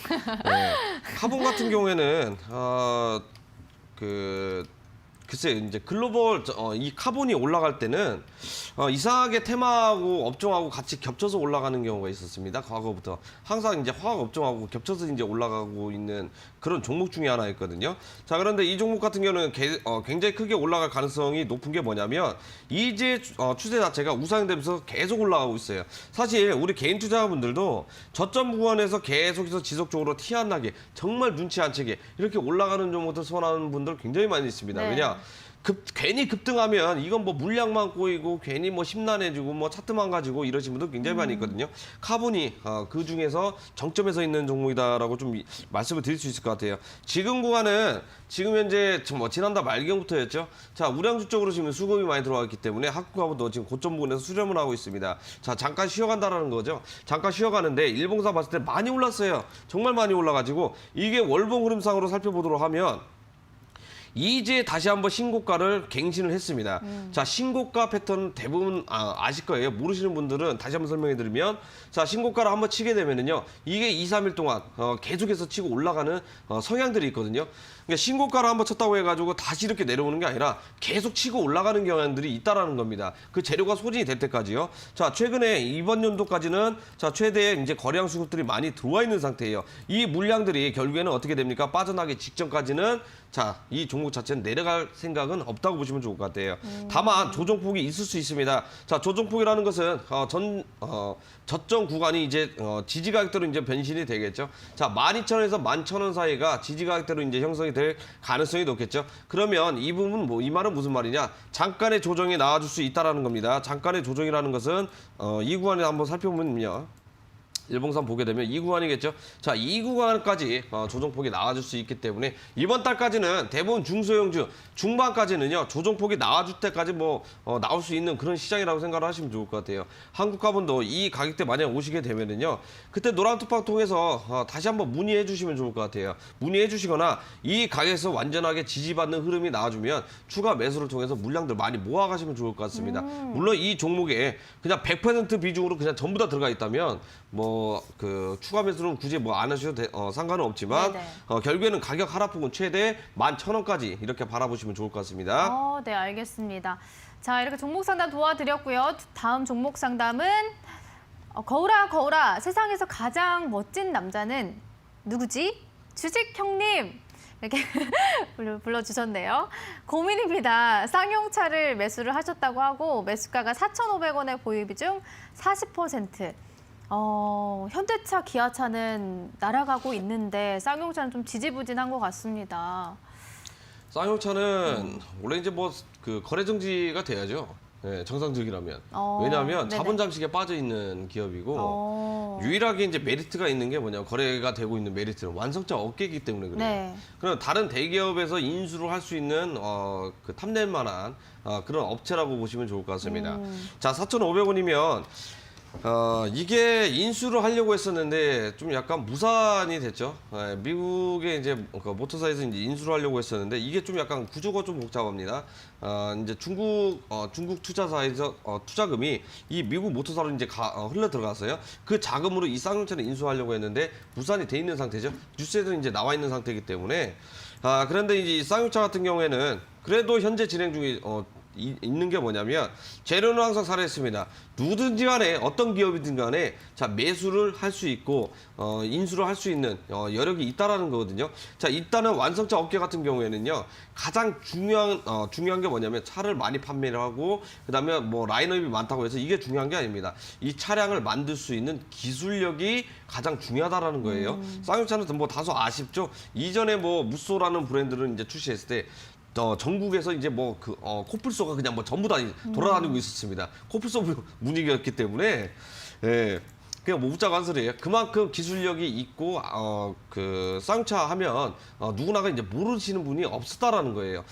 카본 같은 경우에는 글쎄 이제 글로벌 이 카본이 올라갈 때는 이상하게 테마하고 업종하고 같이 겹쳐서 올라가는 경우가 있었습니다. 과거부터 항상 이제 화학 업종하고 겹쳐서 이제 올라가고 있는 그런 종목 중에 하나였거든요. 자 그런데 이 종목 같은 경우는 굉장히 크게 올라갈 가능성이 높은 게 뭐냐면 이제 추세 자체가 우상되면서 계속 올라가고 있어요. 사실 우리 개인 투자자분들도 저점 구간에서 계속해서 지속적으로 티 안 나게 정말 눈치 안 채게 이렇게 올라가는 종목들 선호하는 분들 굉장히 많이 있습니다. 네. 왜냐 괜히 급등하면 이건 뭐 물량만 꼬이고 괜히 뭐 심란해지고 뭐 차트만 가지고 이러신 분들 굉장히 많이 있거든요. 카본이 그 중에서 정점에서 있는 종목이다라고 좀 말씀을 드릴 수 있을 것 같아요. 지금 구간은 지금 현재 뭐 지난달 말경부터였죠. 자, 우량주 쪽으로 지금 수급이 많이 들어왔기 때문에 한국화보도 지금 고점 부근에서 수렴을 하고 있습니다. 자, 잠깐 쉬어간다라는 거죠. 잠깐 쉬어가는데 일봉상 봤을 때 많이 올랐어요. 정말 많이 올라가지고 이게 월봉 흐름상으로 살펴보도록 하면 이제 다시 한번 신고가를 갱신을 했습니다. 자, 신고가 패턴 대부분 아실 거예요. 모르시는 분들은 다시 한번 설명해 드리면, 자, 신고가를 한번 치게 되면은요, 이게 2, 3일 동안 계속해서 치고 올라가는 성향들이 있거든요. 그러니까 신고가를 한번 쳤다고 해가지고 다시 이렇게 내려오는 게 아니라 계속 치고 올라가는 경향들이 있다라는 겁니다. 그 재료가 소진이 될 때까지요. 자, 최근에 이번 연도까지는 자, 최대 이제 거래량 수급들이 많이 들어와 있는 상태예요. 이 물량들이 결국에는 어떻게 됩니까? 빠져나기 직전까지는 자, 이 종목 자체는 내려갈 생각은 없다고 보시면 좋을 것 같아요. 다만 조정폭이 있을 수 있습니다. 자, 조정폭이라는 것은 저점 구간이 이제 지지 가격대로 이제 변신이 되겠죠. 자, 12,000원에서 11,000원 사이가 지지 가격대로 이제 형성이 될 가능성이 높겠죠. 그러면 이 부분 이 말은 무슨 말이냐? 잠깐의 조정이 나와줄 수 있다라는 겁니다. 잠깐의 조정이라는 것은 이 구간에 한번 살펴보면요. 일봉상 보게 되면 이 구간이겠죠. 자, 이 구간까지 조정폭이 나와줄 수 있기 때문에 이번 달까지는 대부분 중소형주 중반까지는요 조정폭이 나와줄 때까지 나올 수 있는 그런 시장이라고 생각을 하시면 좋을 것 같아요. 한국가본도 이 가격대 만약 오시게 되면은요 그때 노란투팍 통해서 다시 한번 문의해 주시면 좋을 것 같아요. 문의해 주시거나 이 가격에서 완전하게 지지받는 흐름이 나와주면 추가 매수를 통해서 물량들 많이 모아가시면 좋을 것 같습니다. 물론 이 종목에 그냥 100% 비중으로 그냥 전부 다 들어가 있다면 추가 매수는 굳이 안 하셔도 상관은 없지만 결국에는 가격 하락폭은 최대 11,000원까지 이렇게 바라보시면 좋을 것 같습니다. 네, 알겠습니다. 자, 이렇게 종목 상담 도와드렸고요. 다음 종목 상담은 거울아 세상에서 가장 멋진 남자는 누구지? 주식 형님 이렇게 불러주셨네요. 고민입니다. 쌍용차를 매수를 하셨다고 하고 매수가가 4,500원에 보유 비중 40%. 현대차, 기아차는 날아가고 있는데 쌍용차는 좀 지지부진한 것 같습니다. 쌍용차는 원래 이제 거래 정지가 돼야죠. 네, 정상적이라면. 왜냐하면 자본 잠식에 빠져 있는 기업이고 유일하게 이제 메리트가 있는 게 뭐냐 거래가 되고 있는 메리트는 완성차 업계이기 때문에 그래요. 네. 그럼 다른 대기업에서 인수를 할 수 있는 탐낼 만한 그런 업체라고 보시면 좋을 것 같습니다. 자, 4,500원이면 이게 인수를 하려고 했었는데 좀 약간 무산이 됐죠. 미국의 이제 모터사에서 이제 인수를 하려고 했었는데 이게 좀 약간 구조가 좀 복잡합니다. 이제 중국 투자사에서 투자금이 이 미국 모터사로 이제 흘러 들어갔어요. 그 자금으로 이 쌍용차를 인수하려고 했는데 무산이 돼 있는 상태죠. 뉴스에도 이제 나와 있는 상태이기 때문에 그런데 이제 이 쌍용차 같은 경우에는 그래도 현재 진행 중에 있는 게 뭐냐면 재료는 항상 살아있습니다. 누구든지 간에 어떤 기업이든 간에 자 매수를 할 수 있고 인수를 할 수 있는 여력이 있다라는 거거든요. 자, 일단은 완성차 업계 같은 경우에는요 가장 중요한 게 뭐냐면 차를 많이 판매를 하고 그다음에 라인업이 많다고 해서 이게 중요한 게 아닙니다. 이 차량을 만들 수 있는 기술력이 가장 중요하다라는 거예요. 쌍용차는 다소 아쉽죠. 이전에 무쏘라는 브랜드를 이제 출시했을 때 전국에서 이제 코뿔소가 그냥 전부 다 돌아다니고 있었습니다. 코뿔소 분위기였기 때문에 그냥 묻자고 한 소리예요. 그만큼 기술력이 있고 쌍용차 하면 누구나가 이제 모르시는 분이 없었다라는 거예요.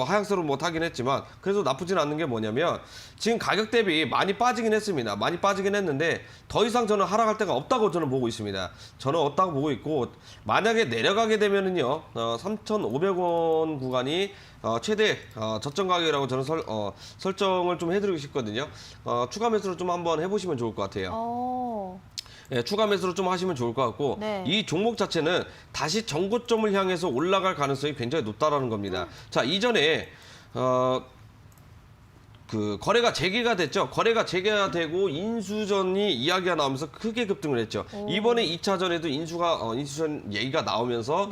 하향세로 타긴 했지만 그래도 나쁘진 않는 게 뭐냐면 지금 가격 대비 많이 빠지긴 했습니다. 많이 빠지긴 했는데 더 이상 저는 하락할 데가 없다고 저는 보고 있습니다. 저는 없다고 보고 있고 만약에 내려가게 되면은요 3,500원 구간이 최대 저점 가격이라고 저는 설정을 좀 해드리고 싶거든요. 추가 매수를 좀 한번 해보시면 좋을 것 같아요. 네, 추가 매수를 좀 하시면 좋을 것 같고 이 종목 자체는 다시 정고점을 향해서 올라갈 가능성이 굉장히 높다라는 겁니다. 자, 이전에 거래가 재개가 됐죠. 거래가 재개가 되고 인수전이 이야기가 나오면서 크게 급등을 했죠. 이번에 2차전에도 인수전 얘기가 나오면서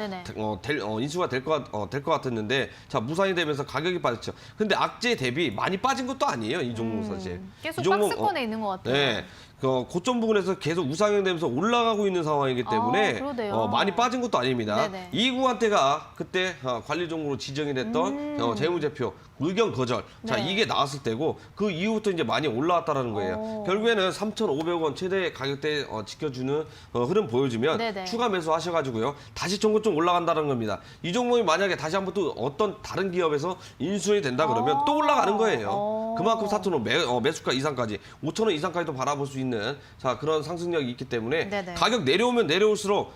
인수가 될 것 같았는데 자, 무산이 되면서 가격이 빠졌죠. 근데 악재 대비 많이 빠진 것도 아니에요. 이 종목 사실. 계속 박스권에 있는 것 같아요. 네. 고점 부분에서 계속 우상향되면서 올라가고 있는 상황이기 때문에 그러네요. 많이 빠진 것도 아닙니다. 네네. 이 구간대가 그때 관리 종목으로 지정이 됐던 재무제표 의견 거절. 자, 네. 이게 나왔을 때고 그 이후부터 이제 많이 올라왔다라는 거예요. 결국에는 3,500원 최대 가격대 지켜주는 흐름 보여주면 네네. 추가 매수하셔가지고요. 다시 종고점 올라간다는 겁니다. 이 종목이 만약에 다시 한번 또 어떤 다른 기업에서 인수인이 된다 그러면 또 올라가는 거예요. 그만큼 4,000원 매수가 이상까지 5,000원 이상까지도 바라볼 수 있는 자 그런 상승력이 있기 때문에 네네. 가격 내려오면 내려올수록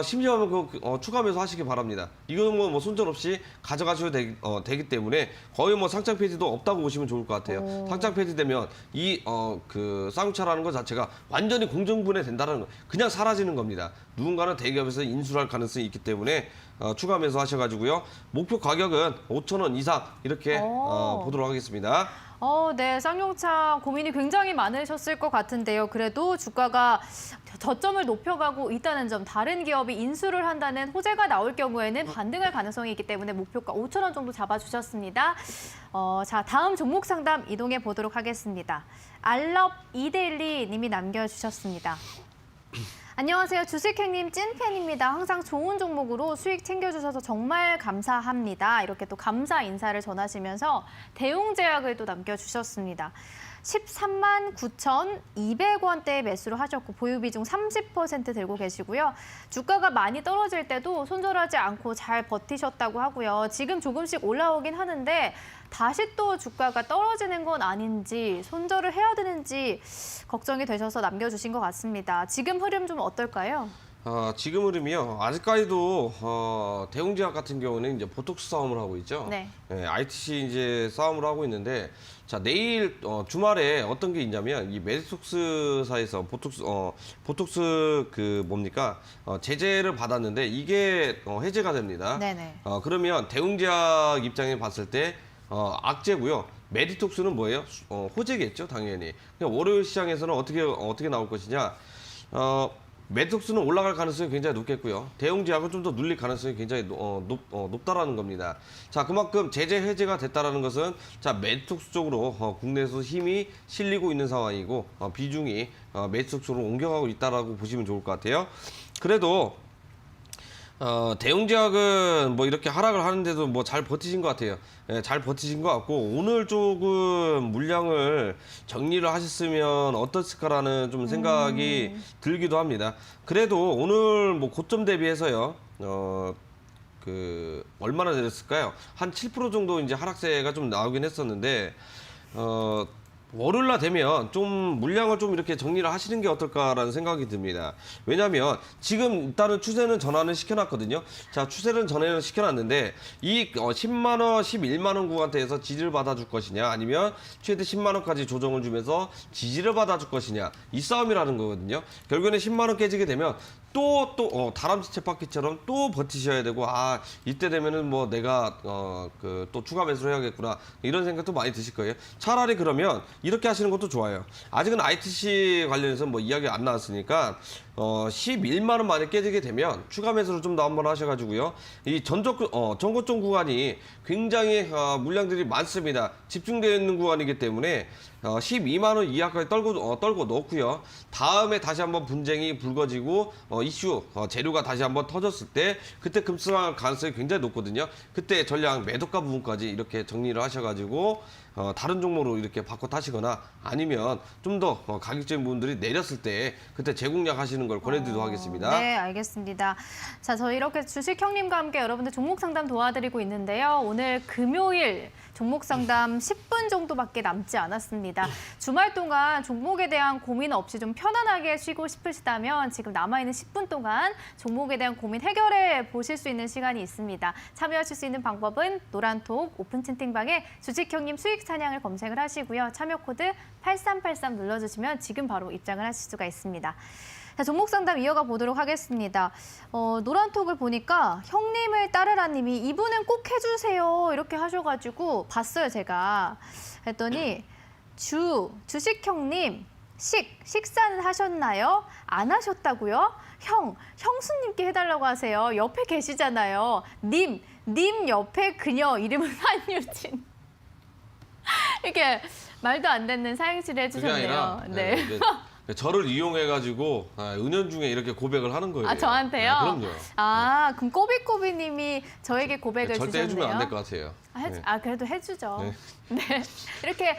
심지어는 추가 매수하시기 바랍니다. 이거는 뭐 손절 없이 가져가셔도 되기 때문에 거의 뭐 상장 폐지도 없다고 보시면 좋을 것 같아요. 상장 폐지되면 이 쌍용차라는 것 자체가 완전히 공정분해 된다는 거, 그냥 사라지는 겁니다. 누군가는 대기업에서 인수를 할 가능성이 있기 때문에 추가 매수하셔가지고요. 목표 가격은 5,000원 이상 이렇게 보도록 하겠습니다. 네, 쌍용차 고민이 굉장히 많으셨을 것 같은데요. 그래도 주가가 저점을 높여가고 있다는 점, 다른 기업이 인수를 한다는 호재가 나올 경우에는 반등할 가능성이 있기 때문에 목표가 5,000원 정도 잡아주셨습니다. 자, 다음 종목 상담 이동해 보도록 하겠습니다. 알럽 이데일리 님이 남겨주셨습니다. 안녕하세요. 주식행님 찐팬입니다. 항상 좋은 종목으로 수익 챙겨주셔서 정말 감사합니다. 이렇게 또 감사 인사를 전하시면서 대웅제약을 또 남겨주셨습니다. 13만 9,200원대에 매수를 하셨고 보유 비중 30% 들고 계시고요. 주가가 많이 떨어질 때도 손절하지 않고 잘 버티셨다고 하고요. 지금 조금씩 올라오긴 하는데 다시 또 주가가 떨어지는 건 아닌지 손절을 해야 되는지 걱정이 되셔서 남겨주신 것 같습니다. 지금 흐름 좀 어떨까요? 지금 흐름이요. 아직까지도 대웅제약 같은 경우는 이제 보톡스 싸움을 하고 있죠. 네. ITC 이제 싸움을 하고 있는데 자 내일 주말에 어떤 게 있냐면 이 메디톡스사에서 보톡스 그 뭡니까 제재를 받았는데 이게 해제가 됩니다. 네네. 그러면 대웅제약 입장에 봤을 때 악재고요. 메디톡스는 뭐예요? 호재겠죠, 당연히. 그냥 월요일 시장에서는 어떻게 나올 것이냐? 메디톡스는 올라갈 가능성이 굉장히 높겠고요. 대웅제약은 좀 더 눌릴 가능성이 굉장히 높다라는 겁니다. 자, 그만큼 제재 해제가 됐다라는 것은 자 메디톡스 쪽으로 국내에서 힘이 실리고 있는 상황이고 비중이 메디톡스로 옮겨가고 있다라고 보시면 좋을 것 같아요. 그래도 대웅제약은 뭐 이렇게 하락을 하는데도 뭐 잘 버티신 것 같아요. 잘 버티신 것 같고 오늘 조금 물량을 정리를 하셨으면 어떻을까라는 좀 생각이 들기도 합니다. 그래도 오늘 뭐 고점 대비해서요. 얼마나 내렸을까요? 한 7% 정도 이제 하락세가 좀 나오긴 했었는데 월요일날 되면 좀 물량을 좀 이렇게 정리를 하시는 게 어떨까라는 생각이 듭니다. 왜냐하면 지금 일단은 추세는 전환을 시켜놨거든요. 자, 추세는 전환을 시켜놨는데 이 10만 원, 11만 원 구간대에서 지지를 받아줄 것이냐 아니면 최대 10만 원까지 조정을 주면서 지지를 받아줄 것이냐 이 싸움이라는 거거든요. 결국에는 10만 원 깨지게 되면 또 다람쥐 쳇바퀴처럼 또 버티셔야 되고 이때 되면은 뭐 내가 또 추가 매수를 해야겠구나 이런 생각도 많이 드실 거예요. 차라리 그러면 이렇게 하시는 것도 좋아요. 아직은 ITC 관련해서 뭐 이야기 안 나왔으니까 11만 원 만에 깨지게 되면 추가 매수를 좀 더 한번 하셔가지고요. 이 전고점 구간이 굉장히 물량들이 많습니다. 집중되어 있는 구간이기 때문에 12만 원 이하까지 떨고 넣고요. 다음에 다시 한번 분쟁이 불거지고 이슈 재료가 다시 한번 터졌을 때 그때 급등할 가능성이 굉장히 높거든요. 그때 전량 매도가 부분까지 이렇게 정리를 하셔가지고 다른 종목으로 이렇게 바꿔 타시거나 아니면 좀 더 가격적인 부분들이 내렸을 때 그때 재공략 하시는 걸 권해드리도록 하겠습니다. 네, 알겠습니다. 자, 저희 이렇게 주식 형님과 함께 여러분들 종목 상담 도와드리고 있는데요. 오늘 금요일 종목 상담 10분 정도밖에 남지 않았습니다. 주말 동안 종목에 대한 고민 없이 좀 편안하게 쉬고 싶으시다면 지금 남아있는 10분 동안 종목에 대한 고민 해결해 보실 수 있는 시간이 있습니다. 참여하실 수 있는 방법은 노란톡 오픈 채팅방에 주식 형님 수익 찬양을 검색을 하시고요. 참여 코드 8383 눌러주시면 지금 바로 입장을 하실 수가 있습니다. 자, 종목 상담 이어가 보도록 하겠습니다. 노란톡을 보니까 형님을 따르라 님이 이분은 꼭 해주세요 이렇게 하셔가지고 봤어요 제가. 했더니 주식 형님 식사는 하셨나요? 안 하셨다고요? 형수님께 해달라고 하세요. 옆에 계시잖아요. 님 옆에 그녀 이름은 한유진. 이렇게 말도 안 되는 사행시를 해주셨네요. 그게 아니라, 저를 이용해가지고 은연중에 이렇게 고백을 하는 거예요. 아, 저한테요? 그럼요. 아, 그럼 꼬비꼬비님이 저에게 고백을 절대 주셨네요. 해주면 안 될 것 같아요. 그래도 해주죠. 네. 네. 이렇게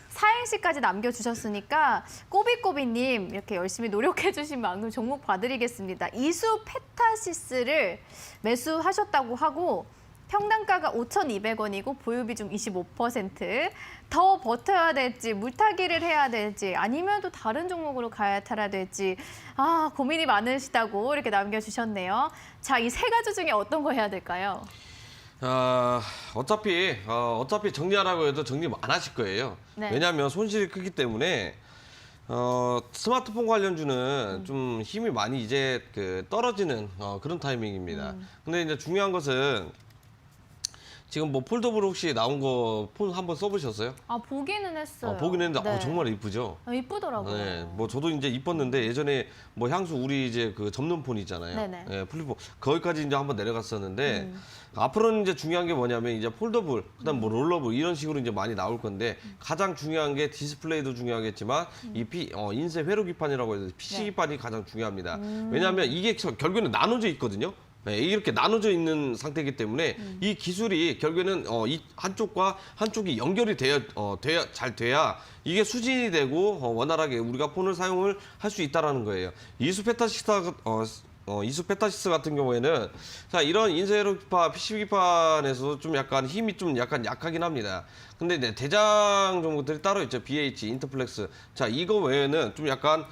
사행시까지 남겨주셨으니까 꼬비꼬비님 이렇게 열심히 노력해주신 만큼 종목 봐드리겠습니다. 이수 페타시스를 매수하셨다고 하고 평단가가 5,200원이고 보유비중 25%. 더 버텨야 될지 물타기를 해야 될지 아니면 또 다른 종목으로 갈아타야 될지 고민이 많으시다고 이렇게 남겨주셨네요. 자, 이 세 가지 중에 어떤 거 해야 될까요? 어차피 정리하라고 해도 정리 안 하실 거예요. 네. 왜냐하면 손실이 크기 때문에 스마트폰 관련주는 좀 힘이 많이 이제 떨어지는 그런 타이밍입니다. 근데 이제 중요한 것은 지금 뭐 폴더블 혹시 나온 거 폰 한번 써보셨어요? 보기는 했어요. 보긴 했는데 네. 정말 이쁘죠. 이쁘더라고요. 네, 뭐 저도 이제 이뻤는데 예전에 뭐 향수 우리 이제 그 접는 폰 있잖아요. 네네. 예, 플립폰 거기까지 이제 한번 내려갔었는데 앞으로는 이제 중요한 게 뭐냐면 이제 폴더블, 그다음 뭐 롤러블 이런 식으로 이제 많이 나올 건데 가장 중요한 게 디스플레이도 중요하겠지만 인쇄 회로 기판이라고 해서 PC 네. 기판이 가장 중요합니다. 왜냐하면 이게 결국에는 나눠져 있거든요. 네, 이렇게 나눠져 있는 상태이기 때문에 이 기술이 결국에는 이 한쪽과 한쪽이 연결이 잘 돼야 이게 수진이 되고 원활하게 우리가 폰을 사용을 할 수 있다라는 거예요. 이수페타시스 같은 경우에는 자 이런 인쇄회로 기판, PC 기판에서 좀 약간 힘이 좀 약간 약하긴 합니다. 근데 이제 대장 종목들이 따로 있죠. BH, 인터플렉스. 자 이거 외에는 좀 약간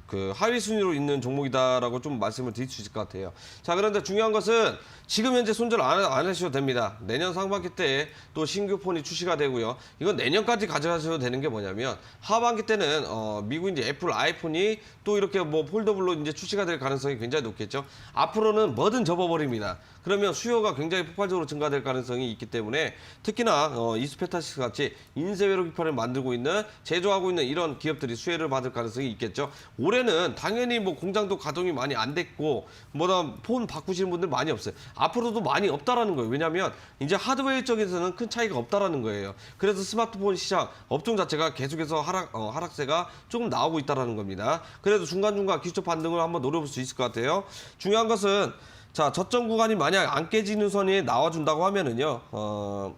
그 하위 순위로 있는 종목이다라고 좀 말씀을 드릴 수 있을 것 같아요. 자 그런데 중요한 것은 지금 현재 손절 안 하셔도 됩니다. 내년 상반기 때 또 신규 폰이 출시가 되고요. 이건 내년까지 가져가셔도 되는 게 뭐냐면 하반기 때는 미국 이제 애플 아이폰이 또 이렇게 뭐 폴더블로 이제 출시가 될 가능성이 굉장히 높겠죠. 앞으로는 뭐든 접어버립니다. 그러면 수요가 굉장히 폭발적으로 증가될 가능성이 있기 때문에 특히나 이수페타시스 같이 인쇄회로 기판을 만들고 있는 제조하고 있는 이런 기업들이 수혜를 받을 가능성이 있겠죠. 올해는 당연히 뭐 공장도 가동이 많이 안 됐고 뭐다 폰 바꾸시는 분들 많이 없어요. 앞으로도 많이 없다라는 거예요. 왜냐하면 이제 하드웨어 쪽에서는 큰 차이가 없다라는 거예요. 그래서 스마트폰 시장 업종 자체가 계속해서 하락세가 조금 나오고 있다라는 겁니다. 그래도 중간중간 기술적 반등을 한번 노려볼 수 있을 것 같아요. 중요한 것은 자, 저점 구간이 만약 안 깨지는 선이 나와준다고 하면은요,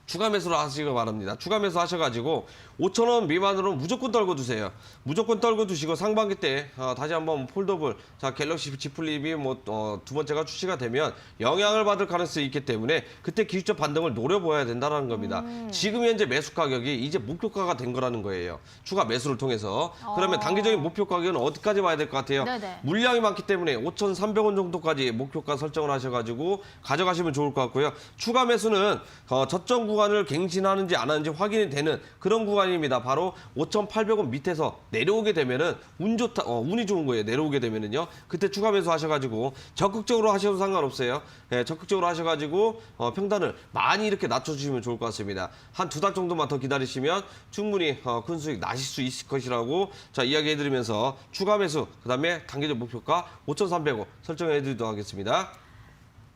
추가 매수를 하시기 바랍니다. 추가 매수 하셔가지고 5,000원 미만으로 무조건 떨고 두세요. 무조건 떨고 두시고 상반기 때 다시 한번 폴더블, 자 갤럭시 Z 플립이 두 번째가 출시가 되면 영향을 받을 가능성이 있기 때문에 그때 기술적 반등을 노려보아야 된다는 겁니다. 지금 현재 매수 가격이 이제 목표가가 된 거라는 거예요. 추가 매수를 통해서. 그러면 단기적인 목표 가격은 어디까지 봐야 될 것 같아요? 네네. 물량이 많기 때문에 5,300원 정도까지 목표가 설정을 하셔가지고 가져가시면 좋을 것 같고요. 추가 매수는 저점 구간을 갱신하는지 안 하는지 확인이 되는 그런 구간입니다. 바로 5,800원 밑에서 내려오게 되면은 운이 좋은 거예요. 내려오게 되면은요. 그때 추가 매수 하셔가지고 적극적으로 하셔도 상관없어요. 예, 적극적으로 하셔가지고 평단을 많이 이렇게 낮춰주시면 좋을 것 같습니다. 한 2달 정도만 더 기다리시면 충분히 큰 수익 나실 수 있을 것이라고 자 이야기해드리면서 추가 매수 그다음에 단기적 목표가 5,300원 설정해드리도록 하겠습니다.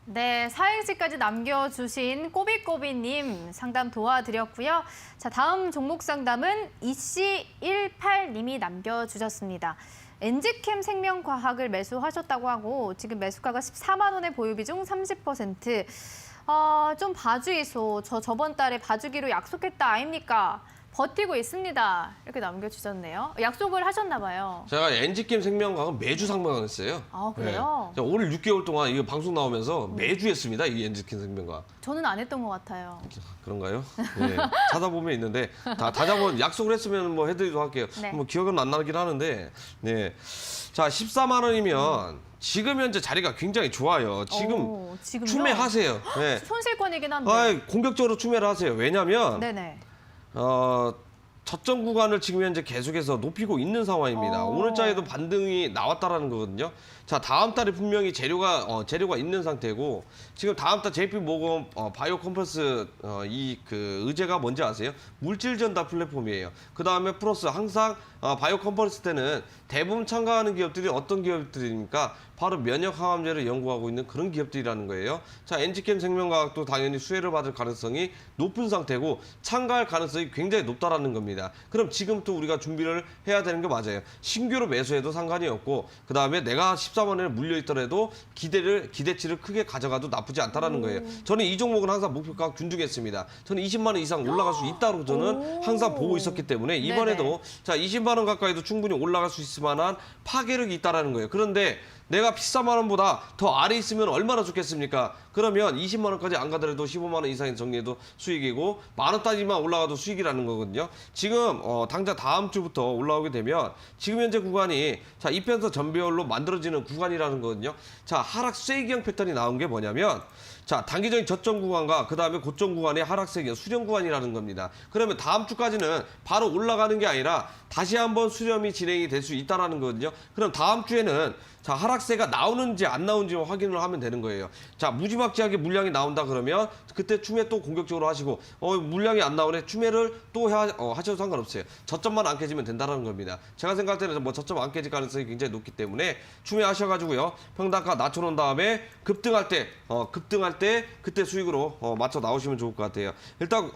네, 사행시까지 남겨주신 꼬비꼬비님 상담 도와드렸고요. 자, 다음 종목 상담은 이씨18님이 남겨주셨습니다. 엔지캠 생명과학을 매수하셨다고 하고 지금 매수가가 14만 원에 보유비중 30%. 좀 봐주이소. 저번 달에 봐주기로 약속했다 아닙니까? 버티고 있습니다. 이렇게 남겨주셨네요. 약속을 하셨나 봐요. 제가 엔지캠 생명과학은 매주 상담했어요. 아, 그래요? 네. 올 6개월 동안 이거 방송 나오면서 매주 했습니다. 이 엔지캠 생명과학. 저는 안 했던 것 같아요. 그런가요? 네. 찾아보면 있는데 다시 한번 약속을 했으면 뭐 해드리도록 할게요. 네. 뭐 기억은 안 나긴 하는데, 네. 자 14만 원이면 지금 현재 자리가 굉장히 좋아요. 지금 지금요? 추매하세요. 네. 손실권이긴 한데. 공격적으로 추매를 하세요. 왜냐하면 네네. 저점 구간을 지금 현재 계속해서 높이고 있는 상황입니다. 오늘자에도 반등이 나왔다라는 거거든요. 자, 다음 달에 분명히 재료가 있는 상태고, 지금 다음 달 JP모건 바이오 컴퍼스 그 의제가 뭔지 아세요? 물질 전달 플랫폼이에요. 그 다음에 플러스 항상 바이오 컴퍼스 때는 대부분 참가하는 기업들이 어떤 기업들입니까? 바로 면역 항암제를 연구하고 있는 그런 기업들이라는 거예요. 자, 엔지캠 생명과학도 당연히 수혜를 받을 가능성이 높은 상태고 참가할 가능성이 굉장히 높다라는 겁니다. 그럼 지금부터 우리가 준비를 해야 되는 게 맞아요. 신규로 매수해도 상관이 없고, 그 다음에 내가 14만 원에 물려 있더라도 기대치를 크게 가져가도 나쁘지 않다라는 거예요. 저는 이 종목은 항상 목표가 균등했습니다. 저는 20만 원 이상 올라갈 수 있다고 저는 항상 보고 있었기 때문에 이번에도 자 20만 원 가까이도 충분히 올라갈 수 있을 만한 파괴력이 있다라는 거예요. 그런데 내가 14만 원보다 더 아래 있으면 얼마나 좋겠습니까? 그러면 20만 원까지 안 가더라도 15만 원 이상의 정리해도 수익이고 만 원까지만 올라가도 수익이라는 거거든요. 지금 당장 다음 주부터 올라오게 되면 지금 현재 구간이 자 이편서 전배열로 만들어지는 구간이라는 거거든요. 자 하락 쐐기형 패턴이 나온 게 뭐냐면 자 단기적인 저점 구간과 그 다음에 고점 구간의 하락세기형 수렴 구간이라는 겁니다. 그러면 다음 주까지는 바로 올라가는 게 아니라 다시 한번 수렴이 진행이 될 수 있다라는 거거든요. 그럼 다음 주에는 자 하락세가 나오는지 안 나오는지 확인을 하면 되는 거예요. 자 무지막지하게 물량이 나온다 그러면 그때 추매 또 공격적으로 하시고 물량이 안 나오네 추매를 또 하셔도 상관없어요. 저점만 안 깨지면 된다는 겁니다. 제가 생각할 때는 뭐 저점 안 깨질 가능성이 굉장히 높기 때문에 추매하셔가지고요 평단가 낮춰놓은 다음에 급등할 때 그때 수익으로 맞춰 나오시면 좋을 것 같아요. 일단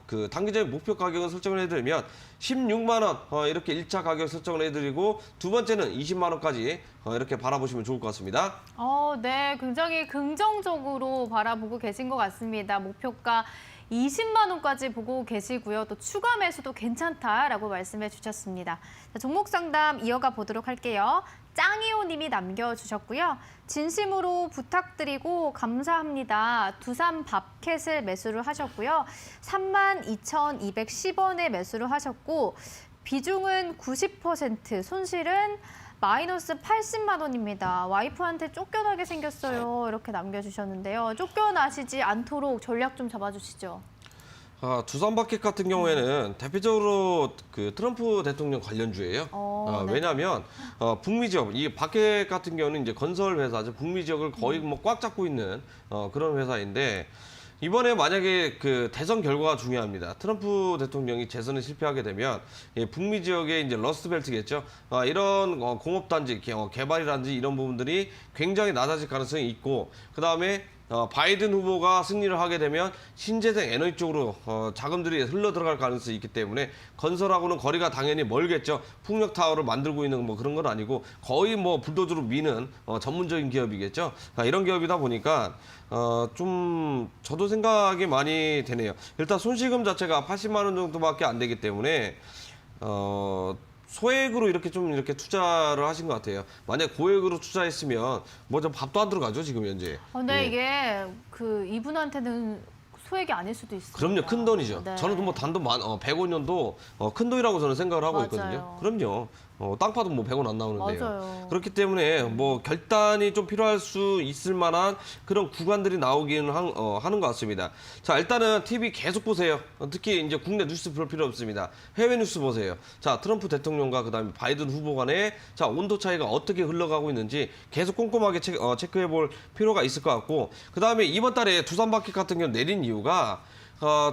그 단기적인 목표 가격을 설정을 해드리면 16만 원 이렇게 1차 가격 설정을 해드리고 두 번째는 20만 원까지 이렇게 바라보시면 좋을 것 같습니다. 네, 굉장히 긍정적으로 바라보고 계신 것 같습니다. 목표가 20만 원까지 보고 계시고요. 또 추가 매수도 괜찮다라고 말씀해 주셨습니다. 자, 종목 상담 이어가 보도록 할게요. 짱이오 님이 남겨주셨고요. 진심으로 부탁드리고 감사합니다. 두산 밥캣을 매수를 하셨고요. 32,210원에 매수를 하셨고 비중은 90%, 손실은 마이너스 80만 원입니다. 와이프한테 쫓겨나게 생겼어요. 이렇게 남겨주셨는데요. 쫓겨나시지 않도록 전략 좀 잡아주시죠. 두산 바켓 같은 경우에는 대표적으로 그 트럼프 대통령 관련주예요. 네. 왜냐하면 북미 지역, 이 바켓 같은 경우는 이제 건설 회사죠. 북미 지역을 거의 뭐 꽉 잡고 있는 그런 회사인데 이번에 만약에 그 대선 결과가 중요합니다. 트럼프 대통령이 재선에 실패하게 되면 북미 지역의 이제 러스트벨트겠죠. 이런 공업단지 개발이라든지 이런 부분들이 굉장히 낮아질 가능성이 있고 그 다음에 바이든 후보가 승리를 하게 되면 신재생 에너지 쪽으로 자금들이 흘러 들어갈 가능성이 있기 때문에 건설하고는 거리가 당연히 멀겠죠. 풍력 타워를 만들고 있는 뭐 그런 건 아니고 거의 뭐 불도저로 미는 전문적인 기업이겠죠. 이런 기업이다 보니까 좀 저도 생각이 많이 되네요. 일단 손실금 자체가 80만 원 정도밖에 안 되기 때문에 소액으로 이렇게 투자를 하신 것 같아요. 만약 고액으로 투자했으면 뭐 좀 밥도 안 들어가죠 지금 현재. 근데 이게 그 이분한테는 소액이 아닐 수도 있어요. 그럼요, 큰 돈이죠. 네. 저는 뭐 단돈 105년도 큰 돈이라고 저는 생각을 하고 맞아요. 있거든요. 그럼요. 땅 파도 뭐 100원 안 나오는데요. 맞아요. 그렇기 때문에 뭐 결단이 좀 필요할 수 있을 만한 그런 구간들이 나오기는 하는 것 같습니다. 자, 일단은 TV 계속 보세요. 특히 이제 국내 뉴스 볼 필요 없습니다. 해외 뉴스 보세요. 자, 트럼프 대통령과 그다음에 바이든 후보 간의 자, 온도 차이가 어떻게 흘러가고 있는지 계속 꼼꼼하게 체크해 볼 필요가 있을 것 같고 그다음에 이번 달에 두산 바켓 같은 경우 내린 이유가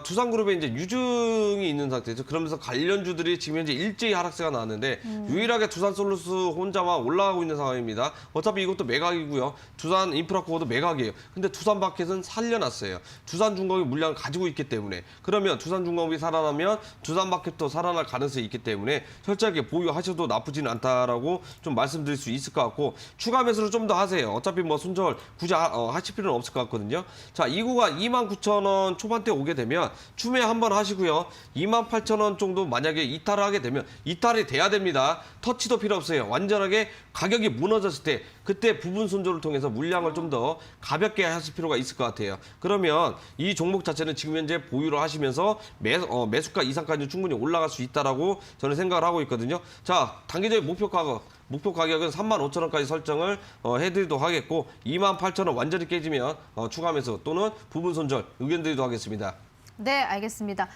두산그룹에 이제 유증이 있는 상태죠. 그러면서 관련주들이 지금 현재 일제히 하락세가 나왔는데 유일하게 두산솔루스 혼자만 올라가고 있는 상황입니다. 어차피 이것도 매각이고요. 두산 인프라코어도 매각이에요. 근데 두산바켓은 살려놨어요. 두산중공업이 물량을 가지고 있기 때문에 그러면 두산중공업이 살아나면 두산바켓도 살아날 가능성이 있기 때문에 철저하게 보유하셔도 나쁘지는 않다라고 좀 말씀드릴 수 있을 것 같고 추가 매수를 좀 더 하세요. 어차피 뭐 손절 굳이 하실 필요는 없을 것 같거든요. 자, 이 구간 29,000원 초반대 오게 되면 추매 한번 하시고요. 28,000원 정도 만약에 이탈을 하게 되면 이탈이 돼야 됩니다. 터치도 필요 없어요. 완전하게 가격이 무너졌을 때 그때 부분 손절을 통해서 물량을 좀 더 가볍게 하실 필요가 있을 것 같아요. 그러면 이 종목 자체는 지금 현재 보유를 하시면서 매수가 이상까지 충분히 올라갈 수 있다라고 저는 생각을 하고 있거든요. 자, 단기적인 목표 가격은 35,000원까지 설정을 해드리도록 하겠고 28,000원 완전히 깨지면 추가 매수 또는 부분 손절 의견 드리도록 하겠습니다. 네, 알겠습니다.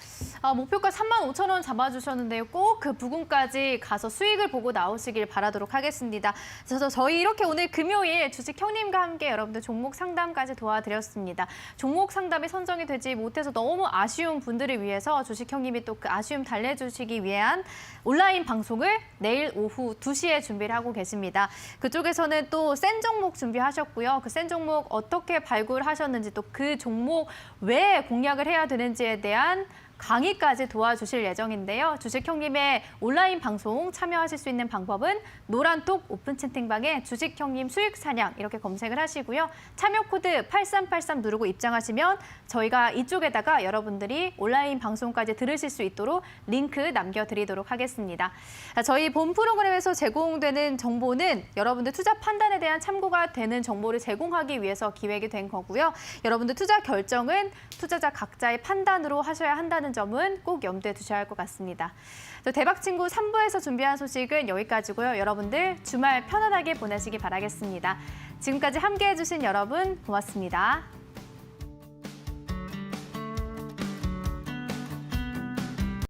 목표가 35,000원 잡아주셨는데요. 꼭 그 부근까지 가서 수익을 보고 나오시길 바라도록 하겠습니다. 그래서 저희 이렇게 오늘 금요일 주식 형님과 함께 여러분들 종목 상담까지 도와드렸습니다. 종목 상담이 선정이 되지 못해서 너무 아쉬운 분들을 위해서 주식 형님이 또 그 아쉬움 달래주시기 위한 온라인 방송을 내일 오후 2시에 준비를 하고 계십니다. 그쪽에서는 또 센 종목 준비하셨고요. 그 센 종목 어떻게 발굴하셨는지 또 그 종목 왜 공략을 해야 되는지에 대한 강의까지 도와주실 예정인데요. 주식 형님의 온라인 방송 참여하실 수 있는 방법은 노란톡 오픈 채팅방에 주식 형님 수익 사냥 이렇게 검색을 하시고요. 참여 코드 8383 누르고 입장하시면 저희가 이쪽에다가 여러분들이 온라인 방송까지 들으실 수 있도록 링크 남겨드리도록 하겠습니다. 저희 본 프로그램에서 제공되는 정보는 여러분들 투자 판단에 대한 참고가 되는 정보를 제공하기 위해서 기획이 된 거고요. 여러분들 투자 결정은 투자자 각자의 판단으로 하셔야 한다는 점은 꼭 염두에 두셔야 할 것 같습니다. 대박친구 3부에서 준비한 소식은 여기까지고요. 여러분들 주말 편안하게 보내시기 바라겠습니다. 지금까지 함께해 주신 여러분 고맙습니다.